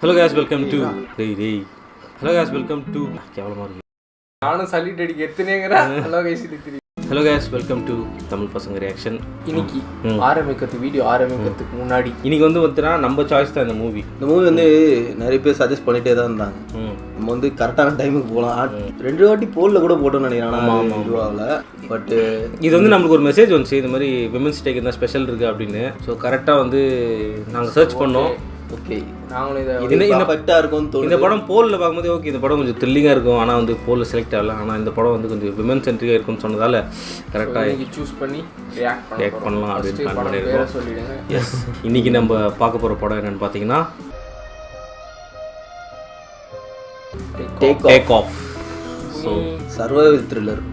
Hello guys welcome to டேய் hello guys welcome to கேவலமா இருக்கு நானும் சல்யூட் அடிக்க எத்தனைங்கறேன். ஹலோ गाइस இது hello guys welcome to Tamil பசங்க ரியாக்ஷன். இன்னைக்கு வீடியோ ஆரம்பிக்கிறதுக்கு முன்னாடி இன்னைக்கு வந்து பார்த்தா நம்ம சாய்ஸ் தான் இந்த மூவி வந்து நிறைய பேர் சஜஸ்ட் பண்ணிட்டே தான் இருந்தாங்க. நம்ம வந்து கரெக்டான டைமுக்கு போகலாம். 2 வாட்டி போலில் கூட போட்டோம்னு நினைக்கிறேன் இதுவாகல. பட் இது வந்து நம்மளுக்கு ஒரு மெசேஜ் வந்துச்சு, இந்த மாதிரி விமென்ஸ் டேக்கு என்ன ஸ்பெஷல் இருக்குது அப்படின்னு. ஸோ கரெக்டாக வந்து நாங்கள் சர்ச் பண்ணோம். ஓகே, நாங்களும் இந்த பட்டாக இருக்கும்னு தோணுது. இந்த படம் போலில் பார்க்கும்போது ஓகே இந்த படம் கொஞ்சம் த்ரில்லிங்காக இருக்கும், ஆனால் வந்து போலில் செலக்ட் ஆகல. ஆனால் இந்த படம் வந்து கொஞ்சம் விமன் சென்ட்ரிக்காக இருக்கும்னு சொன்னதால் கரெக்டாக சூஸ் பண்ணி ரியாக்ட் பண்ணலாம் அப்படின்னு பிளான் பண்ணியிருக்கோம். சொல்லிடுங்க. எஸ், இன்றைக்கி நம்ம பார்க்க போகிற படம் என்னென்னு பார்த்தீங்கன்னா take off. So survival thriller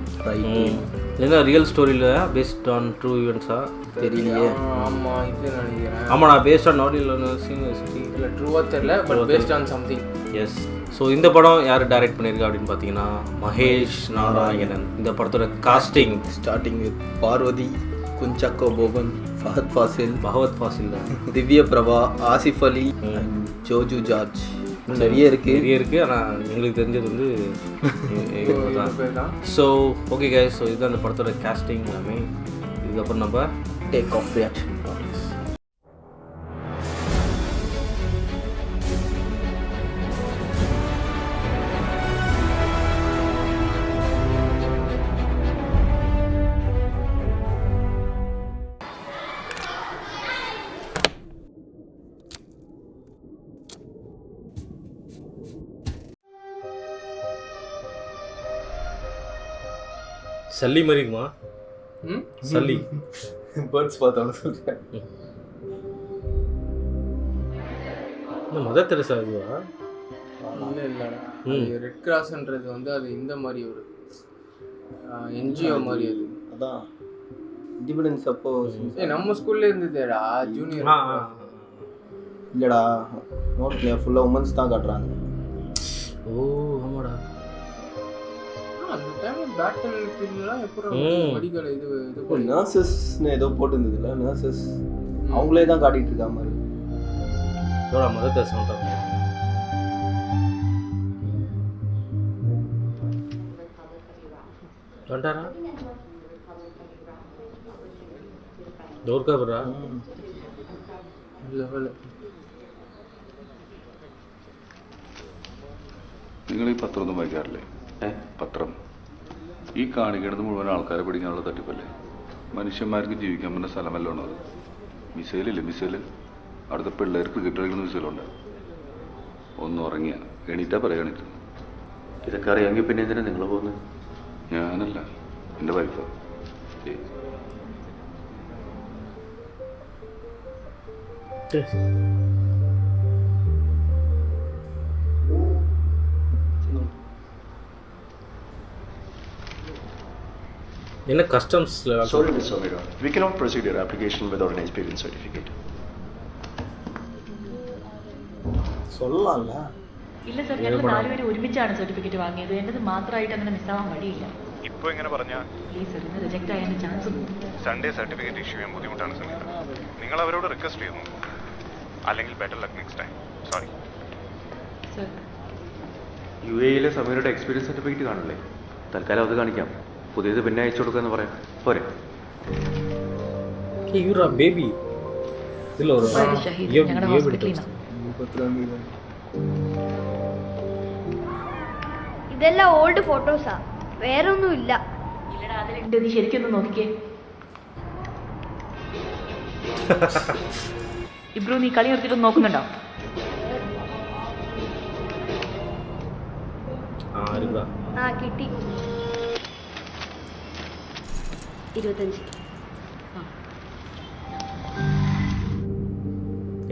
என்ன ரியல் ஸ்டோரியில் பேஸ்ட் ஆன் ட்ரூ ஈவெண்ட்ஸா தெரியலையே. ஆமாம் இது நினைக்கிறேன். ஆமாண்ணா, பேஸ்ட் ஆன் நாட் இல்லை ட்ரூவாக தெரியல, but based on something. Yes. So இந்த படம் யார் டைரக்ட் பண்ணியிருக்கா அப்படின்னு பார்த்தீங்கன்னா மகேஷ் நாராயணன். இந்த படத்தோட casting starting with Parvathy, Kunchacko Boban, Fahadh Faasil தான், திவ்ய பிரபா, ஆசிஃப் அலி, ஜோஜு ஜார்ஜ். நிறைய இருக்குது. ஆனால் எங்களுக்கு தெரிஞ்சது வந்து ஸோ ஓகே கைஸ். ஸோ இதுதான் அந்த படத்தோட காஸ்டிங் எல்லாமே. இதுக்கப்புறம் நம்ம டேக் ஆஃப் ரியாக்ஷன். சல்லி மாதிரி இருக்குமா? சல்லி பேர்ட்ஸ் பார்த்தாலும் சொல்கிறேன். மதர் தெரசா இதுவா? இல்லை ரெட் கிராஸ்ன்றது வந்து அது இந்த மாதிரி ஒரு என்ஜிஓ மாதிரி. அது அதான் இண்டிபெண்டன்ஸ் அப்போ நம்ம ஸ்கூல்ல இருந்ததுடா ஜூனியர். இல்லைடா, நோட்ல ஃபுல்லாக உமன்ஸ் தான் காட்டுறாங்க. ஓ ஆமாடா, அந்த டைம்ல பேட்டில் ஃபீல்ட்லாம் எப்படி மெடிக்கல் இது போய் நர்சஸ்னு ஏதோ போட்டுருந்ததுல, நர்சஸ் அவங்களே தான் காட்டிட்டு இருக்கா மாதிரி. எவ்வளோ மதர் தெரசா சொல்கிறாங்க. வந்துட்டாரா டோர்க்கா பரா ലെവൽ. നിങ്ങൾ ഈ പത്രം ഒന്നും വായിക്കാറില്ലേ? പത്രം ഈ കാണിക്കുന്നത് മുഴുവൻ ആൾക്കാരെ പിടിക്കാനുള്ള തട്ടിപ്പല്ലേ. മനുഷ്യന്മാർക്ക് ജീവിക്കാൻ പറ്റുന്ന സ്ഥലമല്ലോ അത്. മിസൈലില്ലേ മിസൈല്, അവിടുത്തെ പിള്ളേർ ക്രിക്കറ്റ് കളിക്കുന്ന മിസൈലുണ്ട്. ഒന്ന് ഉറങ്ങിയ എണീറ്റാ പറയാണിട്ട്. ഇതൊക്കെ അറിയാമെങ്കിൽ പിന്നെ എന്തിനാ നിങ്ങൾ പോകുന്നത്? ഞാനല്ല, എൻ്റെ വൈഫ്. என்ன customs Sorry, Mr. Omega. We cannot proceed your application without an experience certificate. சொல்லலாம்ல. ഇല്ല സർ, ഞങ്ങൾ 4 പേര് ഒരുമിച്ചാണ് സർട്ടിഫിക്കറ്റ് വാങ്ങിയത്. എന്റേത് മാത്രമായിട്ട് അങ്ങനെ മിസ്സാവാൻ വഴിയില്ല. ഇപ്പോൾ എങ്ങനെ പറഞ്ഞാൽ പ്ലീസ് സർ, ഇന്ന് റിജക്റ്റ് ആയതിന്റെ ചാൻസ് ഉണ്ട്. സൺഡേ സർട്ടിഫിക്കറ്റ് ഇഷ്യൂ ചെയ്യാൻ ബുദ്ധിമുട്ടാണ് സമീത. നിങ്ങൾ അവരോട് റിക്വസ്റ്റ് ചെയ്യുന്നു, അല്ലെങ്കിൽ better luck next time. Sorry sir. UAE സമീരയുടെ എക്സ്പീരിയൻസ് സർട്ടിഫിക്കറ്റ് കാണില്ലേ? തൽക്കാലം അത് കാണിക്കാം. പുതിയത് പിന്നെ അയച്ചു കൊടുക്കാന്ന് പറയാം പോരെ? யூரா பேபி இல்ல ஒரு ഷഹീദ് ഞങ്ങളുടെ ഹോസ്പിറ്റലിൽ ഇതെല്ലാം ഓൾഡ് ഫോട്ടോസാ, വേറൊന്നും ഇല്ല. ഇല്ലടാ, അതിലുണ്ട്. നീ ശരിക്കൊന്ന് നോക്കിക്കേ. ഇബ്രു, നീ കളി നിർത്തിയിട്ട് നോക്കുന്നുണ്ടോ? இருக்குதா? കിട്ടി 25.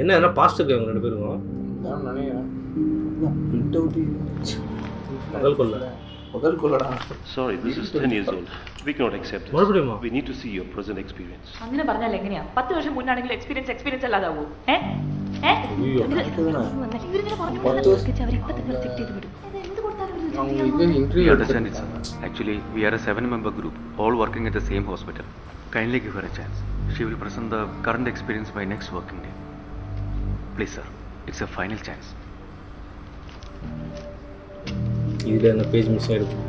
என்ன பாஸ்ட் இருக்கு அவங்க ரெண்டு பேரும். நான் நினைக்கிறேன் பிரிண்ட் அவுட் முதல் கொள்ளடா. Sorry, this is 10 years old. We cannot accept this. மறுபடியுமா? We need to see your present experience. അങ്ങനെ പറഞ്ഞാൽ എങ്ങനെയാ? 10 വർഷം മുന്നാണെങ്കിൽ എക്സ്പീരിയൻസ് അല്ലാതാവൂ. ஐயோ அவங்க இது We interview understand it, sir. Actually, we are a 7-member group, all working at the same hospital. Kindly give her a chance. She will present the current experience by next working day. Please, sir. It's a final chance. இதில் அந்த page miss ஆகிருக்கும்.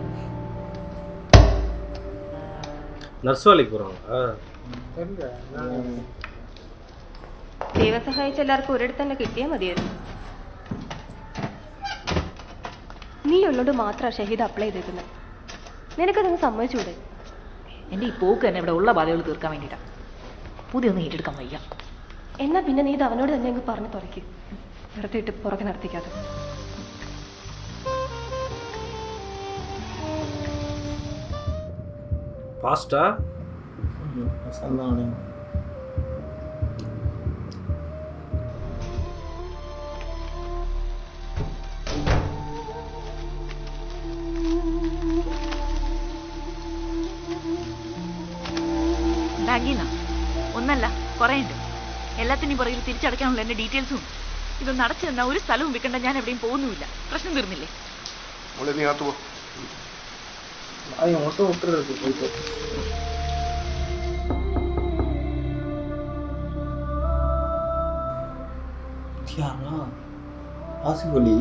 Nurse வேலைக்கு போகிறாங்களா? ദൈവം സഹായിച്ച എല്ലാവർക്കും ഒരിടത്ത് തന്നെ കിട്ടിയാൽ മതിയായിരുന്നു. നീ എന്നോട് മാത്രമാണ് ഷഹീദ് അപ്ലൈ ചെയ്തേക്കുന്നത്. നിനക്കതങ്ങ് സമ്മതിച്ചൂടെ? എൻ്റെ ഈ പോക്ക് തന്നെ ഇവിടെ ഉള്ള ബാധകൾ തീർക്കാൻ വേണ്ടിയിട്ടാണ്. പുതിയൊന്നും ഏറ്റെടുക്കാൻ വയ്യ. എന്നാ പിന്നെ നീ ഇത് അവനോട് തന്നെ അങ്ങ് പറഞ്ഞു തുറയ്ക്ക്. വെറുതെ ഇട്ട് പുറകെ നടത്തിക്കാതെ. ஃபாஸ்ட்டா? சொன்னானே ബാങ്കിന്നാ ഒന്നല്ല കുറേ ഉണ്ട്. എല്ലാത്തിനും പുറകിൽ തിരിച്ചടയ്ക്കാനുള്ള എൻ്റെ ഡീറ്റെയിൽസും ഉണ്ട്. ഇതൊന്ന് അടച്ചു തന്നാൽ ഒരു സ്ഥലവും വിൽക്കണ്ട. ഞാൻ എവിടെയും പോകുന്നുമില്ല. പ്രശ്നം തീർന്നില്ലേ? നീ അകത്ത് പോ. அது மட்டும் விட்டுறது போயிட்டு. யாரா ஆசிஃப் அலி?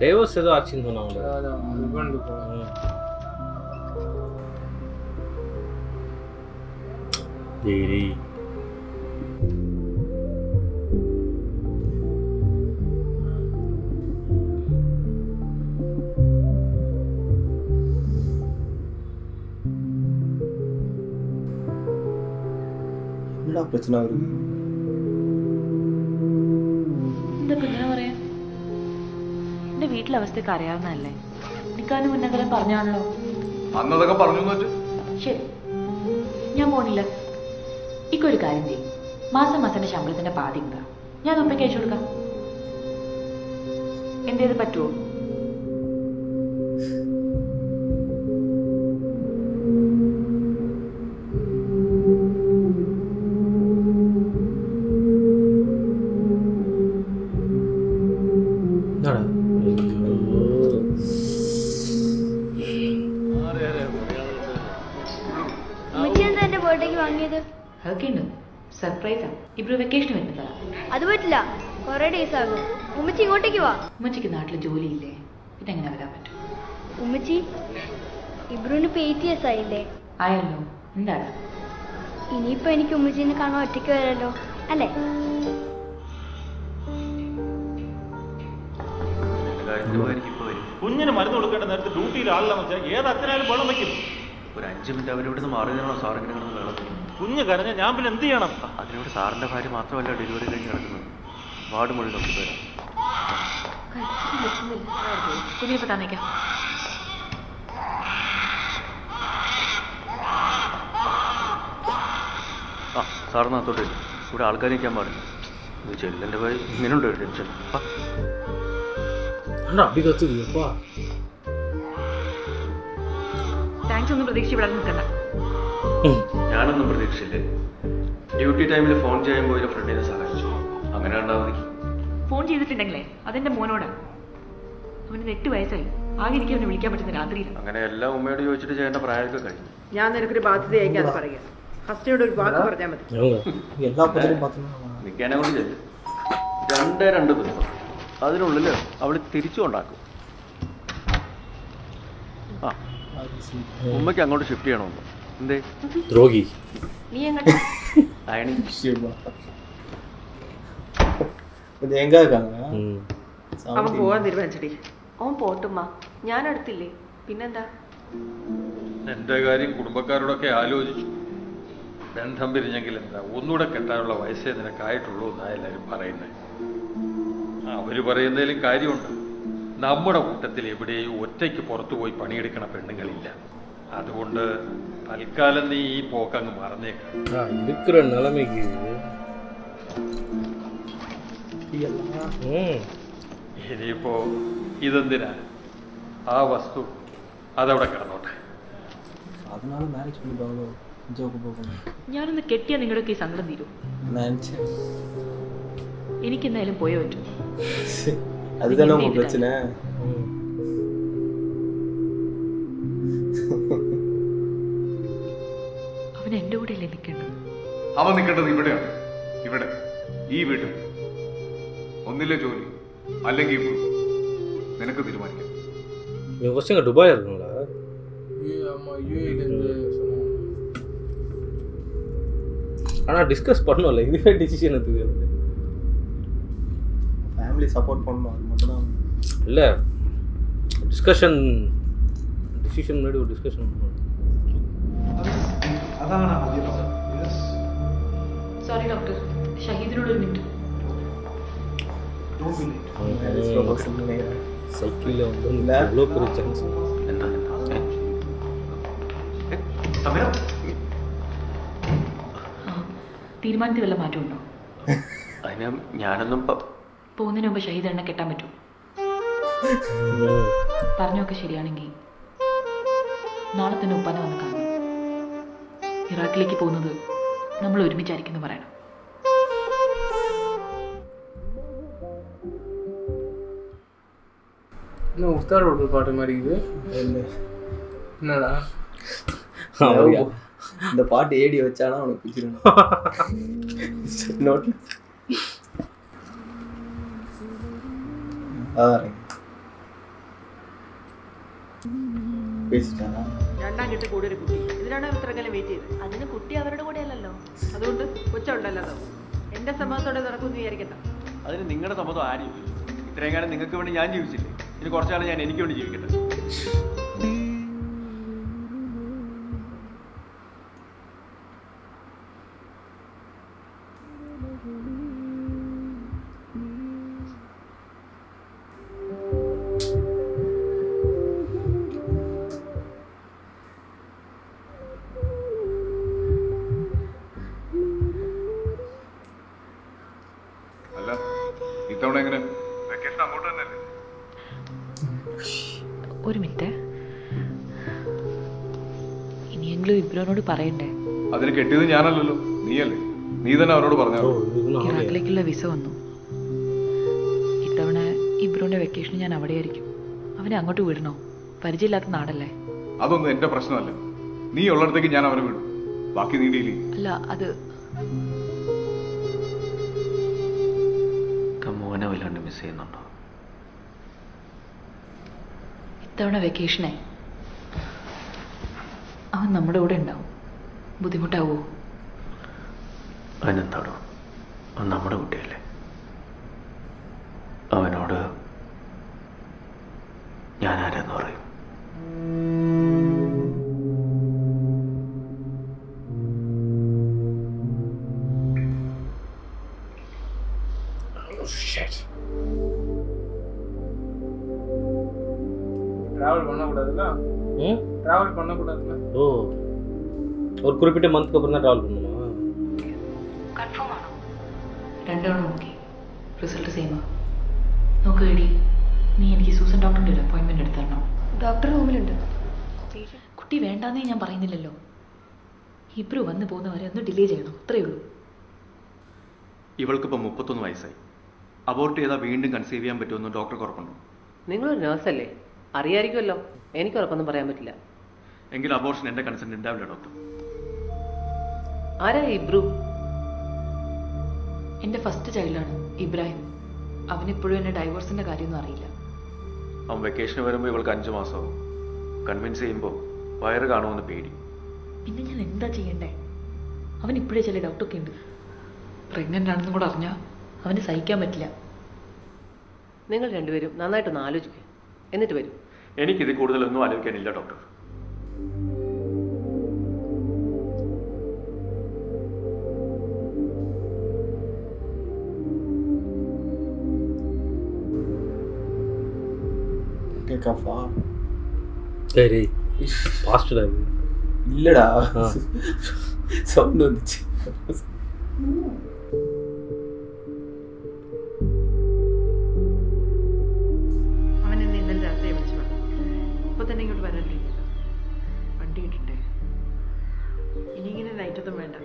டைவர்ஸ் ஏதோ ஆச்சுன்னு சொன்னாங்க. அதான் ஹஸ்பண்ட் போல. டேய் என்னடா பிரச்சனை அவருக்கு? എന്തൊക്കെ ഇങ്ങനെ പറയാം? എൻ്റെ വീട്ടിലെ അവസ്ഥയൊക്കെ അറിയാവുന്നതല്ലേ? നിൽക്കാനും മുന്നെങ്കിലും പറഞ്ഞാണല്ലോ. അന്നതൊക്കെ പറഞ്ഞു വെച്ചു. ശരി, ഞാൻ പോണില്ല. ഇക്കൊരു കാര്യം ചെയ്യും. മാസം മാസൻ്റെ ശമ്പളത്തിൻ്റെ പാതി എന്താ ഞാൻ ഉപ്പയ്ക്ക് അയച്ചു കൊടുക്കാം. എന്തേത് പറ്റുമോ? ഉമ്മച്ചി എന്താ എന്റെ ബർത്ത്ഡേക്ക് വാങ്ങിയത്? അതൊക്കെ ഉണ്ട്. സർപ്രൈസാ. ഇപ്പോൾ വെക്കേഷൻ വരുന്നതാ. അത് പറ്റില്ല, കുറെ ഡേയ്സ് ആകും. ഉമ്മച്ചി ഇങ്ങോട്ടേക്ക് വാ. ഉമ്മച്ചിക്ക് നാട്ടിൽ ജോലിയില്ലേ? പിന്നെ എങ്ങനെ വരാൻ പറ്റും? ഉമ്മച്ചി, ഇബ്രുവിന് ഇപ്പൊ 8 years ആയില്ലേ? ആയല്ലോ. എന്താണ്? ഇനിയിപ്പോ എനിക്ക് ഉമ്മച്ചീനെ കാണാൻ ഒറ്റയ്ക്ക് വരാലോ അല്ലേ? കുഞ്ഞിന് മരുന്ന് കൊടുക്കേണ്ട നേരത്തെ ഡ്യൂട്ടിയിൽ ആളില്ലെന്ന് വെച്ചാൽ ഏത് അച്ഛനായാലും വെള്ളം വയ്ക്കും. ഒരു 5 മിനിറ്റ് അവരിവിടെ നിന്ന് മാറി നിന്നാണോ സാർ ഇങ്ങനെ കിടന്ന് വെള്ളം? കുഞ്ഞ് കരഞ്ഞ ഞാൻ പിന്നെ എന്ത് ചെയ്യണം? അതിനോട് സാറിന്റെ ഭാര്യ മാത്രമല്ല ഡെലിവറി കഴിഞ്ഞ് കിടക്കുന്നത്. വാർഡ് മുഴുവൻ നോക്കിട്ട് വരാം. കുഞ്ഞിനിപ്പോൾ തന്നേക്കാം. ആ സാറിനകത്തോട്ട് ഇവിടെ ആൾക്കാർ നിൽക്കാൻ പാടില്ല. ഇത് ചെല്ലൻ്റെ ഭാര്യ ഇങ്ങനെയുണ്ട് ഒരു ടെൻഷൻ. அப்படி கத்துக்குப்பா. താങ്ക്സ് ഒന്നും പ്രതീക്ഷിച്ച് ഇവിടെ നിൽക്കണ്ട. ഞാനൊന്നും പ്രതീക്ഷിച്ചില്ലേ. ഡ്യൂട്ടി ടൈമിൽ ഫോൺ ചെയ്യാൻ പോയി ഫ്രണ്ടിനെ സഹായിച്ചു. അങ്ങനെ കണ്ടാൽ മതി. ഫോൺ ചെയ്തിട്ടുണ്ടെങ്കിലേ അതെന്റെ മോനോടാ. അവന് 8 വയസ്സായി. ആകെ എനിക്ക് അവനെ വിളിക്കാൻ പറ്റുന്ന രാത്രിയിൽ. അങ്ങനെ എല്ലാം ഉമ്മയോട് ചോദിച്ചിട്ട് ചെയ്യേണ്ട പ്രായമൊക്കെ കഴിഞ്ഞു. ഞാൻ നിനക്കൊരു ബാധ്യതയായിക്കാതെ പറയാം. ഹസ്റ്റിനോട് ഒരു വാക്ക് പറഞ്ഞാൽ മതി. எல்லா பத்திரையும் பார்த்தோம்னா നിൽക്കാനെ കൊണ്ട് ചെല്ലും. 2 ദിവസം അതിനുള്ളിൽ അവൾ തിരിച്ചു കൊണ്ടാക്കും. ആ ഉമ്മയ്ക്ക് അങ്ങോട്ട് ഷിഫ്റ്റ് ചെയ്യണമെന്ന്. എന്തേ ദ്രോഹി. നീ എങ്ങോട്ടാ? അയണി இது எங்க இருக்காங்க? അവൻ പോകാൻ തീരുമാനിച്ചടി. അവൻ പോട്ടുമ്മ, ഞാൻ അടുത്തില്ലേ, പിന്നെന്താ? എൻ്റെ കാര്യം കുടുംബക്കാരോടൊക്കെ ആലോചിച്ചു. ബന്ധം പിരിഞ്ഞെങ്കിൽ എന്താ, ഒന്നുകൂടെ കെട്ടാനുള്ള വയസ്സേ നിനക്കായിട്ടുള്ളൂ എന്നാണ് എല്ലാവരും പറയുന്നത്. അവർ പറയുന്നതിലും കാര്യമുണ്ട്. നമ്മുടെ കൂട്ടത്തിൽ എവിടെയും ഒറ്റയ്ക്ക് പുറത്തു പോയി പണിയെടുക്കണ പെണ്ണുങ്ങളില്ല. അതുകൊണ്ട് തൽക്കാലം നീ ഈ പോക്കങ്ങ് മറന്നേക്കാം. இருக்கிற நிலைமைக்கு ഇനിയിപ്പോ ഇതെന്തിനാ? ആ വസ്തു അതവിടെ കിടന്നോട്ടെ. அதனால மேரேஜ் பண்ணிட்டாங்களோ? ஜோக்கு போகணும் ഞാനൊന്ന് കെട്ടിയാൽ നിങ്ങളുടെയൊക്കെ ഈ സങ്കടം തീരും. நினச்சேன். എനിക്കെന്തായാലും പോയേ പറ്റും. அதுதானே உங்க பிரச்சனை. അവൻ എൻ്റെ കൂടെയല്ലേ നിൽക്കേണ്ടത്? അവൻ നിൽക്കേണ്ടത് ഇവിടെയാണ്, ഇവിടെ, ഈ വീട്ടിൽ. ഒന്നില്ലേ ജോലി, അല്ലെങ്കിൽ നിനക്ക് തീരുമാനിക്കാം. ஃபர்ஸ்ட் எங்கே துபாய் இருக்குங்களா? ஆமாம், யூஏலேருந்து சொன்னாங்க. ஆனால் டிஸ்கஸ் பண்ணோம்ல, இதுவே டிசிஷன் எடுத்துக்கிறது. ஃபேமிலி சப்போர்ட் பண்ணணும், அது மட்டும்தான். இல்லை டிஸ்கஷன், டிசிஷன் முன்னாடி ஒரு டிஸ்கஷன் பண்ணணும். അതാണ് ആദ്യം ഡോക്ടർ. സോറി ഡോക്ടർ, ഷഹീദിനോട് ഒരു മിനിറ്റ്. സൈക്കിളിൽ வந்து எவ்வளோ பெரிய சான்ஸ். തീരുമാനത്തിൽ വല്ല മാറ്റമുണ്ടോ? അതിന് ഞാനൊന്നും പോകുന്നതിന് മുമ്പ് ഷഹീദ് എണ്ണ കെട്ടാൻ പറ്റുമോ? പറഞ്ഞൊക്കെ ശരിയാണെങ്കിൽ നാളെ തന്നെ ഉപ്പാനെ വന്ന് കാണണം. ഇറാഖിലേക്ക് പോകുന്നത് നമ്മൾ ഒരുമിച്ചായിരിക്കുന്നു പറയണം. இன்னும் உஸ்தார் ஒரு பாட்டு மாதிரி இருக்குது. என்னடா இந்த பாட்டு ஏடி வச்சானா அவனுக்கு பிடிச்சிருந்தோம். പേസിട്ടാ രണ്ടാം കെട്ട് കൂടി ഒരു കുട്ടി. ഇതിനാണ് ഇത്ര കാലം വെയിറ്റ് ചെയ്തത്. അതിന് കുട്ടി അവരുടെ കൂടെ അല്ലല്ലോ. അതുകൊണ്ട് കൊച്ചുണ്ടല്ലോ. എന്റെ സമ്മതത്തോടെ നടക്കുമെന്ന് വിചാരിക്കണ്ട. അതിന് നിങ്ങളുടെ സമ്മതം ആരും ഇല്ല. ഇത്രയും കാലം നിങ്ങൾക്ക് വേണ്ടി ഞാൻ ജീവിച്ചില്ലേ, ഇനി കുറച്ചാൾ ഞാൻ എനിക്ക് വേണ്ടി ജീവിക്കട്ടെ. അല്ല, ഇത്തവണ എങ്ങനെ? വെക്കേഷൻ അങ്ങോട്ട് തന്നെയല്ലേ? ഒരു മിനിറ്റ്, ഇനിയെങ്കിലും ഇബ്രോനോട് പറയണ്ടേ? അതിന് കെട്ടിയത് ഞാനല്ലല്ലോ, നീയല്ലേ. നീ തന്നെ അവരോട് പറഞ്ഞോ. ഇറാഖിലേക്കുള്ള വിസ വന്നു. ഇത്തവണ ഇബ്രോന്റെ വെക്കേഷൻ ഞാൻ അവിടെ ആയിരിക്കും. അവനെ അങ്ങോട്ട് വിടണോ? പരിചയമില്ലാത്ത നാടല്ലേ. അതൊന്നും എന്റെ പ്രശ്നമല്ല. നീ ഉള്ളിടത്തേക്ക് ഞാൻ അവനെ വിടും. ബാക്കി നീ ഡീൽ ചെയ്യും. അല്ല, അത് മോനെ വല്ലാണ്ട് മിസ് ചെയ്യുന്നുണ്ടോ? ഇത്തവണ വെക്കേഷനെ അവൻ നമ്മുടെ കൂടെ ഉണ്ടാവും. ബുദ്ധിമുട്ടാവോ? അതിനെന്താടോ, അവൻ നമ്മുടെ കുട്ടിയല്ലേ. അവനോട് ഞാൻ ആരെന്ന് പറയും? ட்ராவல் பண்ணக்கூடாதுல்ல? ட்ராவல் பண்ணக்கூடாதுல்ல? ஓ, ஒரு குறிப்பிட்ட மந்த்க்கு அப்புறம் தான் ட்ராவல் பண்ணணுமா? കൺഫേം ആണോ? രണ്ടോണം നോക്കി, റിസൾട്ട് സെയിമാ. നോക്ക് എടി, നീ എനിക്ക് സൂസൻ ഡോക്ടറിൻ്റെ ഒരു അപ്പോയിൻമെൻറ്റ് എടുത്ത് തരണം. ഡോക്ടർ റൂമിലുണ്ട്. കുട്ടി വേണ്ടാന്നേ ഞാൻ പറയുന്നില്ലല്ലോ. ഇബ്രു വന്ന് പോകുന്നവരെ ഒന്ന് ഡിലേ ചെയ്യണം, അത്രയേ ഉള്ളൂ. ഇവൾക്കിപ്പോൾ 31 വയസ്സായി. അബോർട്ട് ചെയ്താൽ വീണ്ടും കൺസീവ് ചെയ്യാൻ പറ്റുമെന്ന് ഡോക്ടർക്ക് ഉറപ്പുണ്ടോ? നിങ്ങളൊരു നേഴ്സല്ലേ, അറിയായിരിക്കുമല്ലോ. എനിക്ക് ഉറപ്പൊന്നും പറയാൻ പറ്റില്ല. എങ്കിൽ അബോർഷൻ എൻ്റെ കൺസെൻറ്റ് ഉണ്ടാവില്ല ഡോക്ടർ. ആരാ ഇബ്രു? എൻ്റെ ഫസ്റ്റ് ചൈൽഡാണ് ഇബ്രാഹിം. അവനിപ്പോഴും എന്നെ ഡൈവോഴ്സിൻ്റെ കാര്യമൊന്നും അറിയില്ല. അവൻ വെക്കേഷന് വരുമ്പോൾ ഇവൾക്ക് 5 മാസമാവും. കൺവിൻസ് ചെയ്യുമ്പോൾ വയറ് കാണുമെന്ന് പേടി. പിന്നെ ഞാൻ എന്താ ചെയ്യണ്ടേ? അവൻ ഇപ്പോഴേ ചില ഡൗട്ടൊക്കെ ഉണ്ട്. പ്രഗ്നൻ്റ് ആണെന്നും കൂടെ അറിഞ്ഞാൽ അവന് സഹിക്കാൻ പറ്റില്ല. നിങ്ങൾ രണ്ടുപേരും നന്നായിട്ടൊന്ന് ആലോചിക്കുക, എന്നിട്ട് വരും. എനിക്കിത് കൂടുതലൊന്നും ആലോചിക്കാനില്ല ഡോക്ടർ. சரி, பாஸ்டடா இது. இல்லடா, சவுண்ட் வந்துச்சு. അവൻ എന്നെ ഇന്നലെ രാത്രി വിളിച്ചു പറഞ്ഞു. ഇപ്പൊ തന്നെ ഇങ്ങോട്ട് വരാനിരിക്കില്ല, വണ്ടി ഇട്ടിട്ടേ. ഇനിയിങ്ങനെ നൈറ്റൊന്നും വേണ്ട.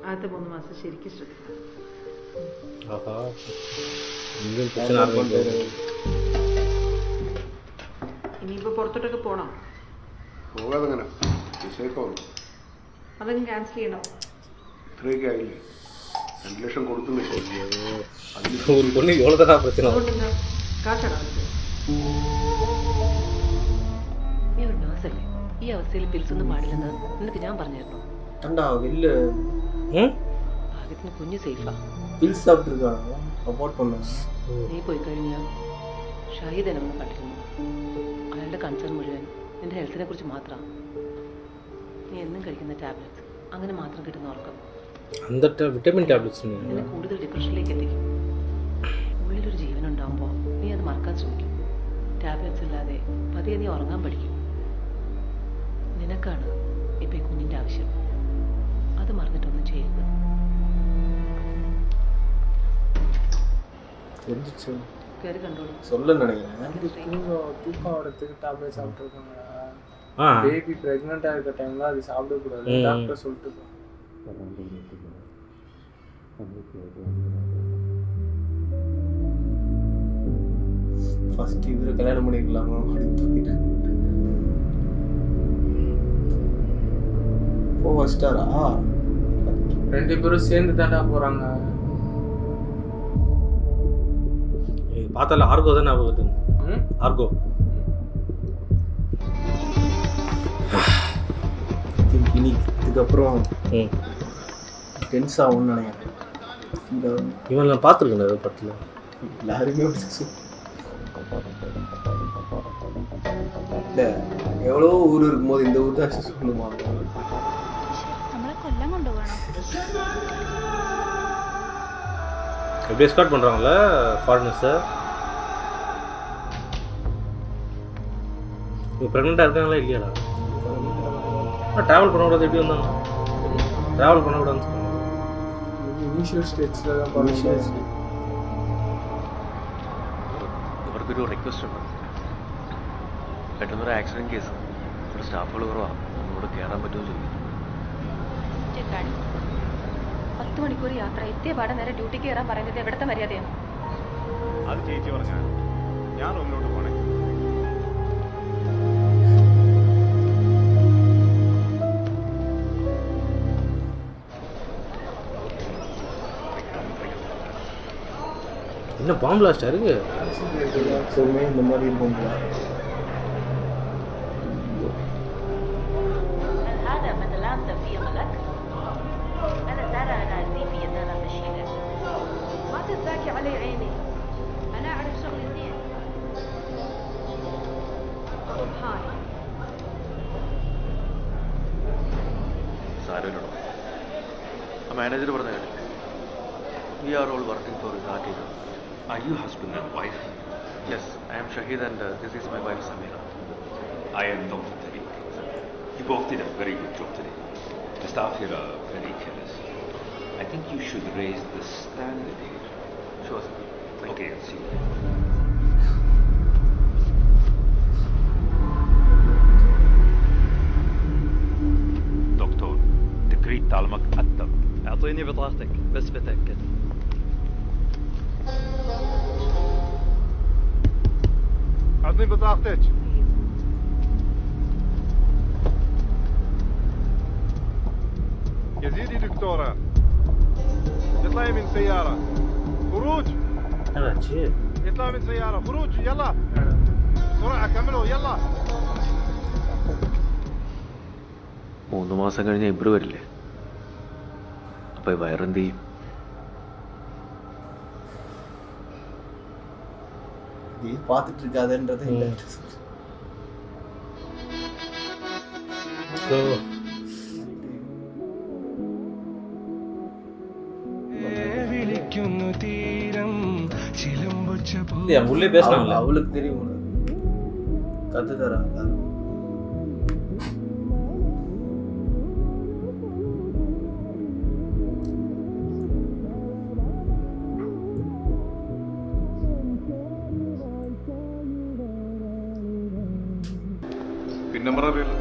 ആദ്യത്തെ 3 മാസം ശരിക്കും ശ്രദ്ധിക്കണം. ஆஹா, இங்கேயும் பிரச்சனை ஆரம்பிச்சு. ഇനിയിപ്പോൾ പുറത്തോട്ടൊക്കെ പോകണം. പോകാതെങ്ങനെ? അതങ്ങ് ക്യാൻസൽ ചെയ്യണം. ഇത്രയൊക്കെ ആയില്ലേ? 2 ലക്ഷം കൊടുത്തില്ലേ? ஒரு பொண்ணு எவ்வளோ தானே பிரச்சனை അതുകൊണ്ടെന്താ കാശടാ നീ ഒരു നേഴ്സല്ലേ? ഈ അവസ്ഥയിൽ പിൽസൊന്നും പാടില്ലെന്ന് നിനക്ക് ഞാൻ പറഞ്ഞായിരുന്നു. ஏண்டா வெளில ഭാഗ്യത്തിന് കുഞ്ഞ് സേഫാ. பில் சாப்பிட்ருக்காங்க அபோர்ட் பண்ணாங்க. നീ പോയി കഴിഞ്ഞാൽ ഷഹീദ് എന്നെ കണ്ടിരുന്നു. അയാളുടെ കൺസേൺ മുഴുവൻ നിന്റെ ഹെൽത്തിനെ കുറിച്ച് മാത്രമാണ്. നീ എന്നും കഴിക്കുന്ന ടാബ്ലറ്റ്സ് അങ്ങനെ മാത്രം കിട്ടുന്ന ഉറക്കം அந்த விட்டமின் டேப்லெட்ஸ் നിന്നെ കൂടുതൽ ഡിപ്രഷനിലേക്ക് എത്തിക്കും. ഉള്ളിലൊരു ജീവൻ ഉണ്ടാകുമ്പോൾ നീ അത് മറക്കാൻ ശ്രമിക്കും. ടാബ്ലറ്റ്സ് ഇല്ലാതെ പതിയെ നീ ഉറങ്ങാൻ പഠിക്കും. നിനക്കാണ് ഇപ്പം ഈ കുഞ്ഞിൻ്റെ ആവശ്യം. അത് മറന്നിട്ടൊന്നും ചെയ്യരുത്. தெரிஞ்சிச்சு കയറി കണ്ടോളൂ. சொல்ல நினைக்கிறேன். தூக்கம் வரத்துக்கு டேப்லெட் சாப்பிட்ருக்காங்க. ஆ பேபி ப்ரெக்னெண்ட்டாக இருக்க டைமில் அது சாப்பிடக்கூடாது டாக்டர் சொல்லிட்டு. ஃபர்ஸ்ட் இவரை கல்யாணம் பண்ணிக்கலாமா அப்படின்னு தூக்கிட்டு ஓ வச்சிட்டாரா? 2 பேரும் சேர்ந்து தாண்டா போகிறாங்க. பார்த்தால ஆர்கோ தான் ஞாபகம் வருது. ஆர்கோ இனி இதுக்கப்புறம் டென்ஸ் ஆகும்னு நினைக்கிறேன். இவன் நான் பார்த்துருக்கேன் ஏதோ படத்தில். எல்லாருமே இல்லை எவ்வளோ ஊர் இருக்கும்போது இந்த ஊர் தான் சொல்லுமா? നമ്മളെ കൊല്ലം കൊണ്ടുപോകണം. எப்படி எஸ்கார்ட் பண்ணுறாங்களே ஃபாரினர்ஸை. இப்போ ப்ரெக்னெண்ட்டாக இருக்காங்களா இல்லையாடா? ட்ராவல் பண்ணக்கூடாது. எப்படி வந்தாங்க? ட்ராவல் பண்ணக்கூடாதுன்னு சொன்னாங்க. ഇനീഷ്യൽ സ്റ്റേറ്റ്സിൽ தான் പറഞ്ഞു. ഇവർക്കൊരു റിക്വസ്റ്റ് ഉണ്ട്. പെട്ടെന്നൊരു ആക്സിഡൻറ്റ് കേസ്. ഇവിടെ സ്റ്റാഫുകൾ കുറവാണ്. നമ്മളോട് കയറാൻ പറ്റുമോ ചോദിക്കും. 10 മണിക്കൂർ യാത്ര എത്തിയ പാടെ നേരെ ഡ്യൂട്ടിക്ക് കയറാൻ പറയുന്നത് എവിടുത്തെ മര്യാദയാണ്? അത് ചേച്ചി പറഞ്ഞാൽ ഞാൻ റൂമിലോട്ട് പോണേ. என்ன பாம்பு லாஸ்ட்டாக இருக்கு? எப்பவுமே இந்த மாதிரி இருக்கும்ல. هذا مثلا في ملك أنا زارع نازيفي أنا بشيله ما تتذاكي علي عيني أنا أعرف شغلي زين هاي സാരമില്ലടോ. ആ മാനേജർ പറഞ്ഞ we are all working for Karthika. Are you husband and wife? Yes, I am Shaheed and this is my wife Sameera. I am Dr. Tariq. You both did a very good job today. The staff here are very careless. I think you should raise the standard here. Sure sir. Okay, I'll see you. دكتور تكريت تعلمك أكثر. اعطيني بطاقتك بس بتأكد. أعطني بطاقتك. يزيدي دكتورة اطلعي من سيارة. خروج. اطلع من سيارة. خروج يلا بسرعة كملوا يلا. 3 മാസം കഴിഞ്ഞാൽ ഇബ്രു വരില്ലേ? അപ്പോൾ ഈ വയറെന്ത് ചെയ്യും? இது பார்த்துட்டு இருக்காதுன்றது இல்லை. உள்ளே பேசினாங்களா? அவளுக்கு தெரியும். கத்து தரா எல்லாரும். പിൻ നമ്പർ അറിയില്ല.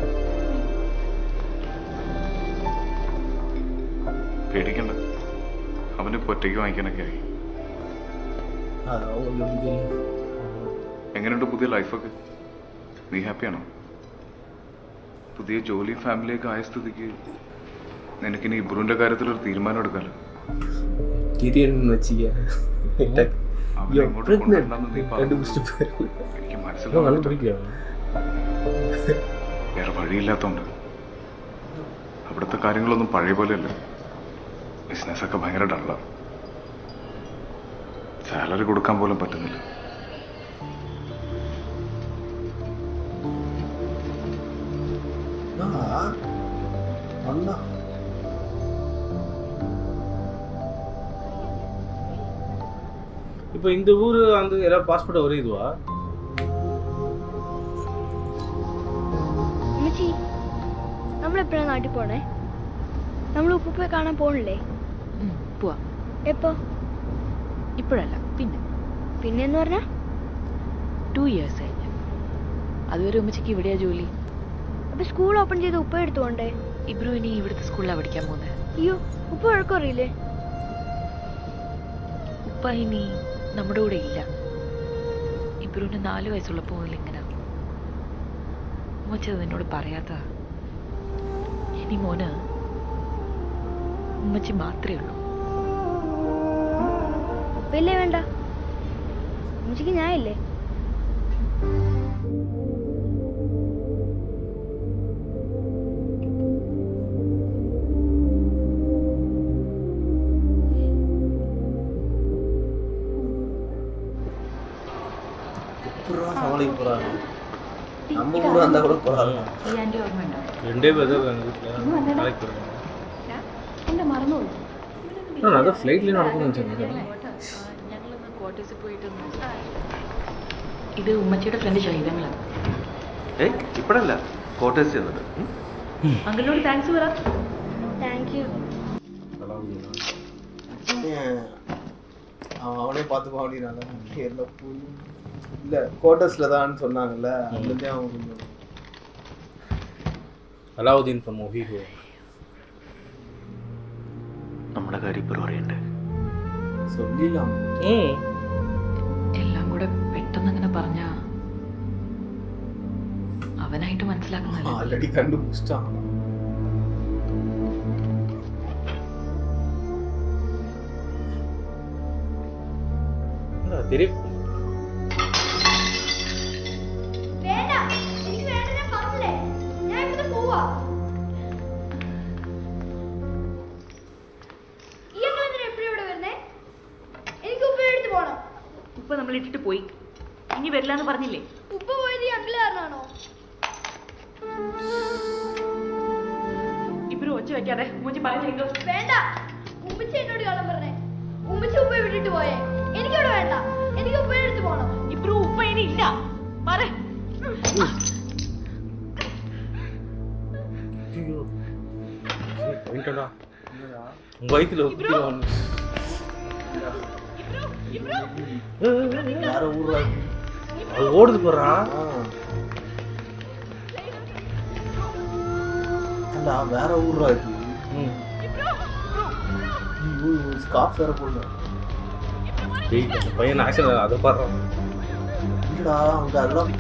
പേടിക്കണ്ട, അവന് ഒറ്റയ്ക്ക് വാങ്ങിക്കാനൊക്കെ ആയി. എങ്ങനെയുണ്ട് പുതിയ ലൈഫൊക്കെ? നീ ഹാപ്പിയാണോ? പുതിയ ജോലി ഫാമിലിയൊക്കെ ആയ സ്ഥിതിക്ക് നിനക്കിനി ഇബ്രുവിൻ്റെ കാര്യത്തിലൊരു തീരുമാനം എടുക്കാമല്ലോ. കിരിയെന്ന് വെച്ചിരിക്കുക അവനെ ഇങ്ങോട്ട് കൊണ്ടുവരണമെന്ന് നീ പറഞ്ഞു. എനിക്ക് മനസ്സിലാവുന്നു. വേറെ വഴിയില്ലാത്തതുകൊണ്ട്. അവിടുത്തെ കാര്യങ്ങളൊന്നും പഴയ പോലെയല്ല. ബിസിനസ്സൊക്കെ ഭയങ്കര ഡള്ളാണ്. സാലറി കൊടുക്കാൻ പോലും പറ്റുന്നില്ല. இப்போ இந்த ஊர் வந்து எல்லா பாஸ்போர்ட் ஒரே இதுவா? അമ്മച്ചി നമ്മളെപ്പോഴാണ് നാട്ടിൽ പോണേ? നമ്മൾ ഉപ്പുപ്പയെ കാണാൻ പോണില്ലേ? പോവാം. എപ്പോ? ഇപ്പോഴല്ല, പിന്നെ. പിന്നെന്ന് പറഞ്ഞാ 2 years കഴിഞ്ഞു. അതുവരെ ഉമ്മച്ചിക്ക് ഇവിടെയാ ജോലി. അപ്പൊ സ്കൂൾ ഓപ്പൺ ചെയ്ത് ഉപ്പ എടുത്തുകൊണ്ടേ? ഇബ്രു ഇനി ഇവിടുത്തെ സ്കൂളിലാണ് പഠിക്കാൻ പോകുന്നത്. അയ്യോ, ഉപ്പ വഴക്കറിയില്ലേ? ഉപ്പ ഇനി നമ്മുടെ കൂടെ ഇല്ല. ഇബ്രുവിന് 4 വയസ്സുള്ളപ്പോൾ മുതൽ ഇങ്ങനെ. ഉമ്മച്ചത് എന്നോട് പറയാത്ത. ഇനി മോന് ഉമ്മച്ചി മാത്രമേ ഉള്ളൂ. ഉപ്പയില്ലേ വേണ്ട, ഉമ്മച്ചിക്ക് ഞാൻ ഇല്ലേ? சமாளிக்க போறாங்க. நம்ம ஊர் வந்தா கூட போறாங்க. ரெண்டே பேர் தான் வீட்டில் நாளைக்கு போகிறாங்க. അത് ഫ്ലൈറ്റിൽ നടക്കുന്നു. ഞങ്ങളൊന്ന് ക്വാർട്ടേഴ്സിൽ പോയിട്ട് ഇത് ഉമ്മച്ചിയുടെ ഫ്രണ്ട് ഷഹീദങ്ങളാണ്. ഇപ്പഴല്ല, ക്വാർട്ടേഴ്സ് ചെന്നിട്ട്. അങ്കിളിനോട് താങ്ക്സ് പറ. Thank you. அவனே பார்த்துப்பான் அப்படின்னால எல்லாம் போய் இல்லை குவார்ட்டர்ஸில் தான் சொன்னாங்கல்ல, அதுலேருந்தே அவன் கொஞ்சம் അലാവുദ്ദീൻ ഫ്രം മൊഹിഹോ. നമ്മുടെ കാര്യം ഇപ്പോൾ അറിയണ്ടേ? சொல்லிடலாம். എല്ലാം കൂടെ പെട്ടെന്ന് അങ്ങനെ പറഞ്ഞ അവനായിട്ട് മനസ്സിലാക്കുന്നല്ല. ஆல்ரெடி கண்டுபிடிச்சிட்டான். தெரியும். ഉപ്പ നമ്മൾ ഇട്ടിട്ട് പോയി, ഇനി വരില്ല എന്ന് പറഞ്ഞില്ലേ? ഉപ്പ പോയത് ഈ അങ്കിള് കാരണമാണോ? ഇവര് ഒച്ച വെക്കാതെ ഉമ്മച്ചി പറയുന്നു. വേണ്ട, ഉമ്മച്ചി എന്നോട് കള്ളം പറഞ്ഞേ. ഉമ്മച്ചി ഉപ്പയെ വിട്ടിട്ട് പോയേ. എനിക്കവിടെ വേണ്ട, എനിക്ക് ഉപ്പയെ എടുത്ത് പോണം. ഇബ്രു ഉപ്പ ഇനി ഇല്ല. മാറേ. உங்க வயிற்றுல வேற ஊர்ல அது ஓடுது போறா. வேற ஊர்ல இருக்கு. ஸ்கார்ஃப் வேற போடல. பையன் ஆக்ஷன் அதை பாடுறான். இல்லடா அங்க அதெல்லாம்.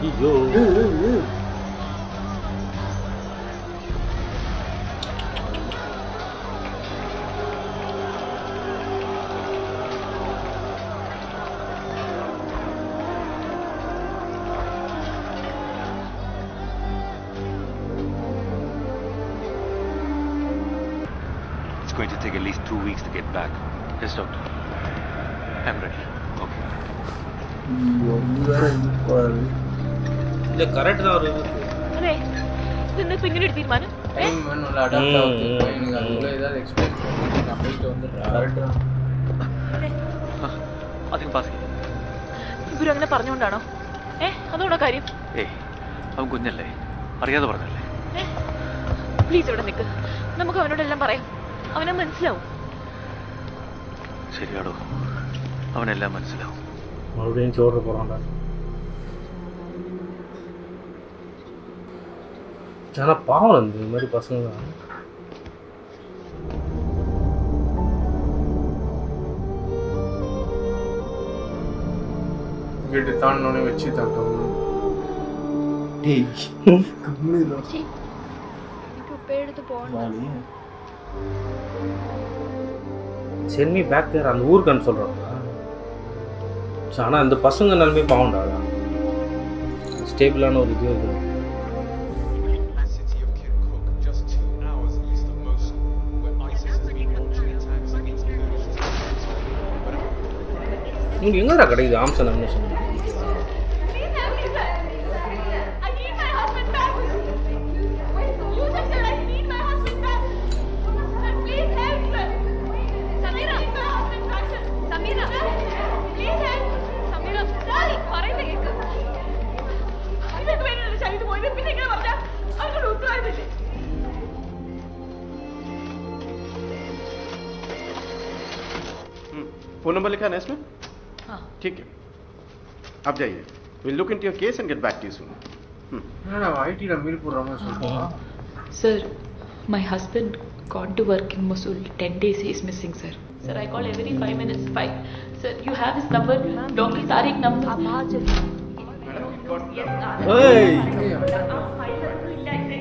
ஐயோ It's going to take at least 2 weeks to get back. Yes, doctor. I'm ready. Okay. ഇല്ല കറക്റ്റ് தான் ഒരു അതെ ഇന്നിപ്പോ ഇങ്ങനെ ഒരു തീരുമാനം. டைம் வேணும்ல அடாப்ட் ஆகுது பையனுக்கு. அதுக்குள்ள ஏதாவது எக்ஸ்பிளைன் பண்ணி நான் போயிட்டு வந்துடுறேன். கரெக்டா അധികം പാസ് ചെയ്യും. ഇവരും അങ്ങനെ പറഞ്ഞുകൊണ്ടാണോ? അതുകൊണ്ടോ കാര്യം? ഏയ്, അവൻ കുഞ്ഞല്ലേ, അറിയാതെ പറഞ്ഞല്ലേ. പ്ലീസ് ഇവിടെ നിൽക്ക്, നമുക്ക് അവനോടെല്ലാം പറയാം. അവനെ മനസ്സിലാവും. ശരിയാടോ, അവനെല്ലാം മനസ്സിലാവും. மறுபடியும் சோறு போகிறான்டா. ஆனால் பாவம் இந்த மாதிரி பசங்க தான். கேட்டு தாண்டோன்னே வச்சு தாண்டோம். എനിക്ക് ഉപ്പയെടുത്ത് പോകണ്ട. சென்ட் மீ பேக் தேர் அந்த ஊருக்கான்னு சொல்கிறாங்க. ஸோ ஆனால் இந்த பசங்க நிலைமை பாவண்டா, ஸ்டேபிளான ஒரு இது இருக்குது. உங்களுக்கு எங்கடா கிடைக்குது ஆம்சன் அம்னேஷன்? फोन नंबर लिखा है ना इसमें? हाँ। ठीक है, आप जाइए, will look into your case and get back to you soon. என்னடா ஐடில மீல் போடுறாம சொல்றா? Sir, my husband gone to work in Mosul. 10 days he is missing, sir. Sir, I call every 5 minutes. 5. Sir, you have his number. Dr. Tariq number. Hey!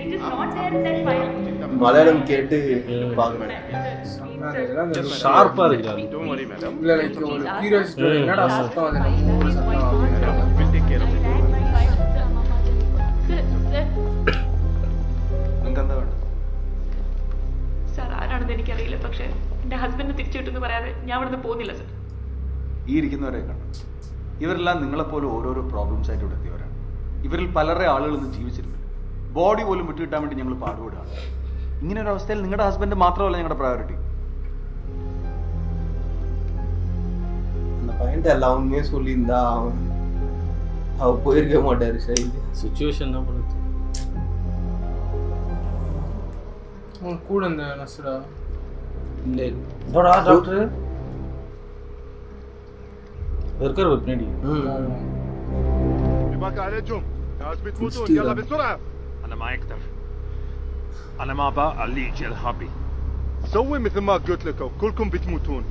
It is not there in that file. Malayalam கேட்டு பார்க்குறேன். ஷார்ப்பாக இருக்கிறாங்க. Don't worry, madam. இல்ல like ஒரு curiosity என்னடா சத்தம் அது நம்ம ஊர் சத்தம் அப்படின்ற மாதிரி. We'll take care of it. Sir ആരാണെന്ന് എനിക്കറിയില്ല, പക്ഷേ എൻ്റെ ഹസ്ബൻഡിനെ തിരിച്ചു കിട്ടുമെന്ന് പറയാതെ ഞാൻ ഇവിടുന്ന് പോകുന്നില്ല സർ. ഈ ഇരിക്കുന്നവരെ കണ്ടു, ഇവരെല്ലാം നിങ്ങളെപ്പോലെ ഓരോരോ പ്രോബ്ലംസ് ആയിട്ട് ഇവിടെ എത്തിയവരാണ്. ഇവരിൽ പലരെ ആളുകൾ ഇന്ന് ജീവിച്ചിരുന്നില്ല. ബോഡി പോലും വിട്ടുകിട്ടാൻ വേണ്ടി ഞങ്ങൾ പാടുപെടുകയാണ്. ഇങ്ങനെ ഒരു അവസ്ഥയിൽ നിങ്ങളുടെ ഹസ്ബൻഡ് മാത്രമല്ല ഞങ്ങളുടെ പ്രയോറിറ്റി. அந்த பையன்ட்ட எல்லா உண்மையே சொல்லியிருந்தா அவ போயிருக்க மாட்டாரு. சரி, சுச்சுவேஷன் என்ன பண்ணுது? உன் கூட இந்த நஸ்ரா இல்லை இதோடா டாக்டர் இருக்கார் பின்னாடி. يبقى عليكم ناس بتموتون يلا بسرعه. انا ما اقدر، انا ما بقى ليج الهابي. سوي مثل ما قلت لك كلكم بتموتون.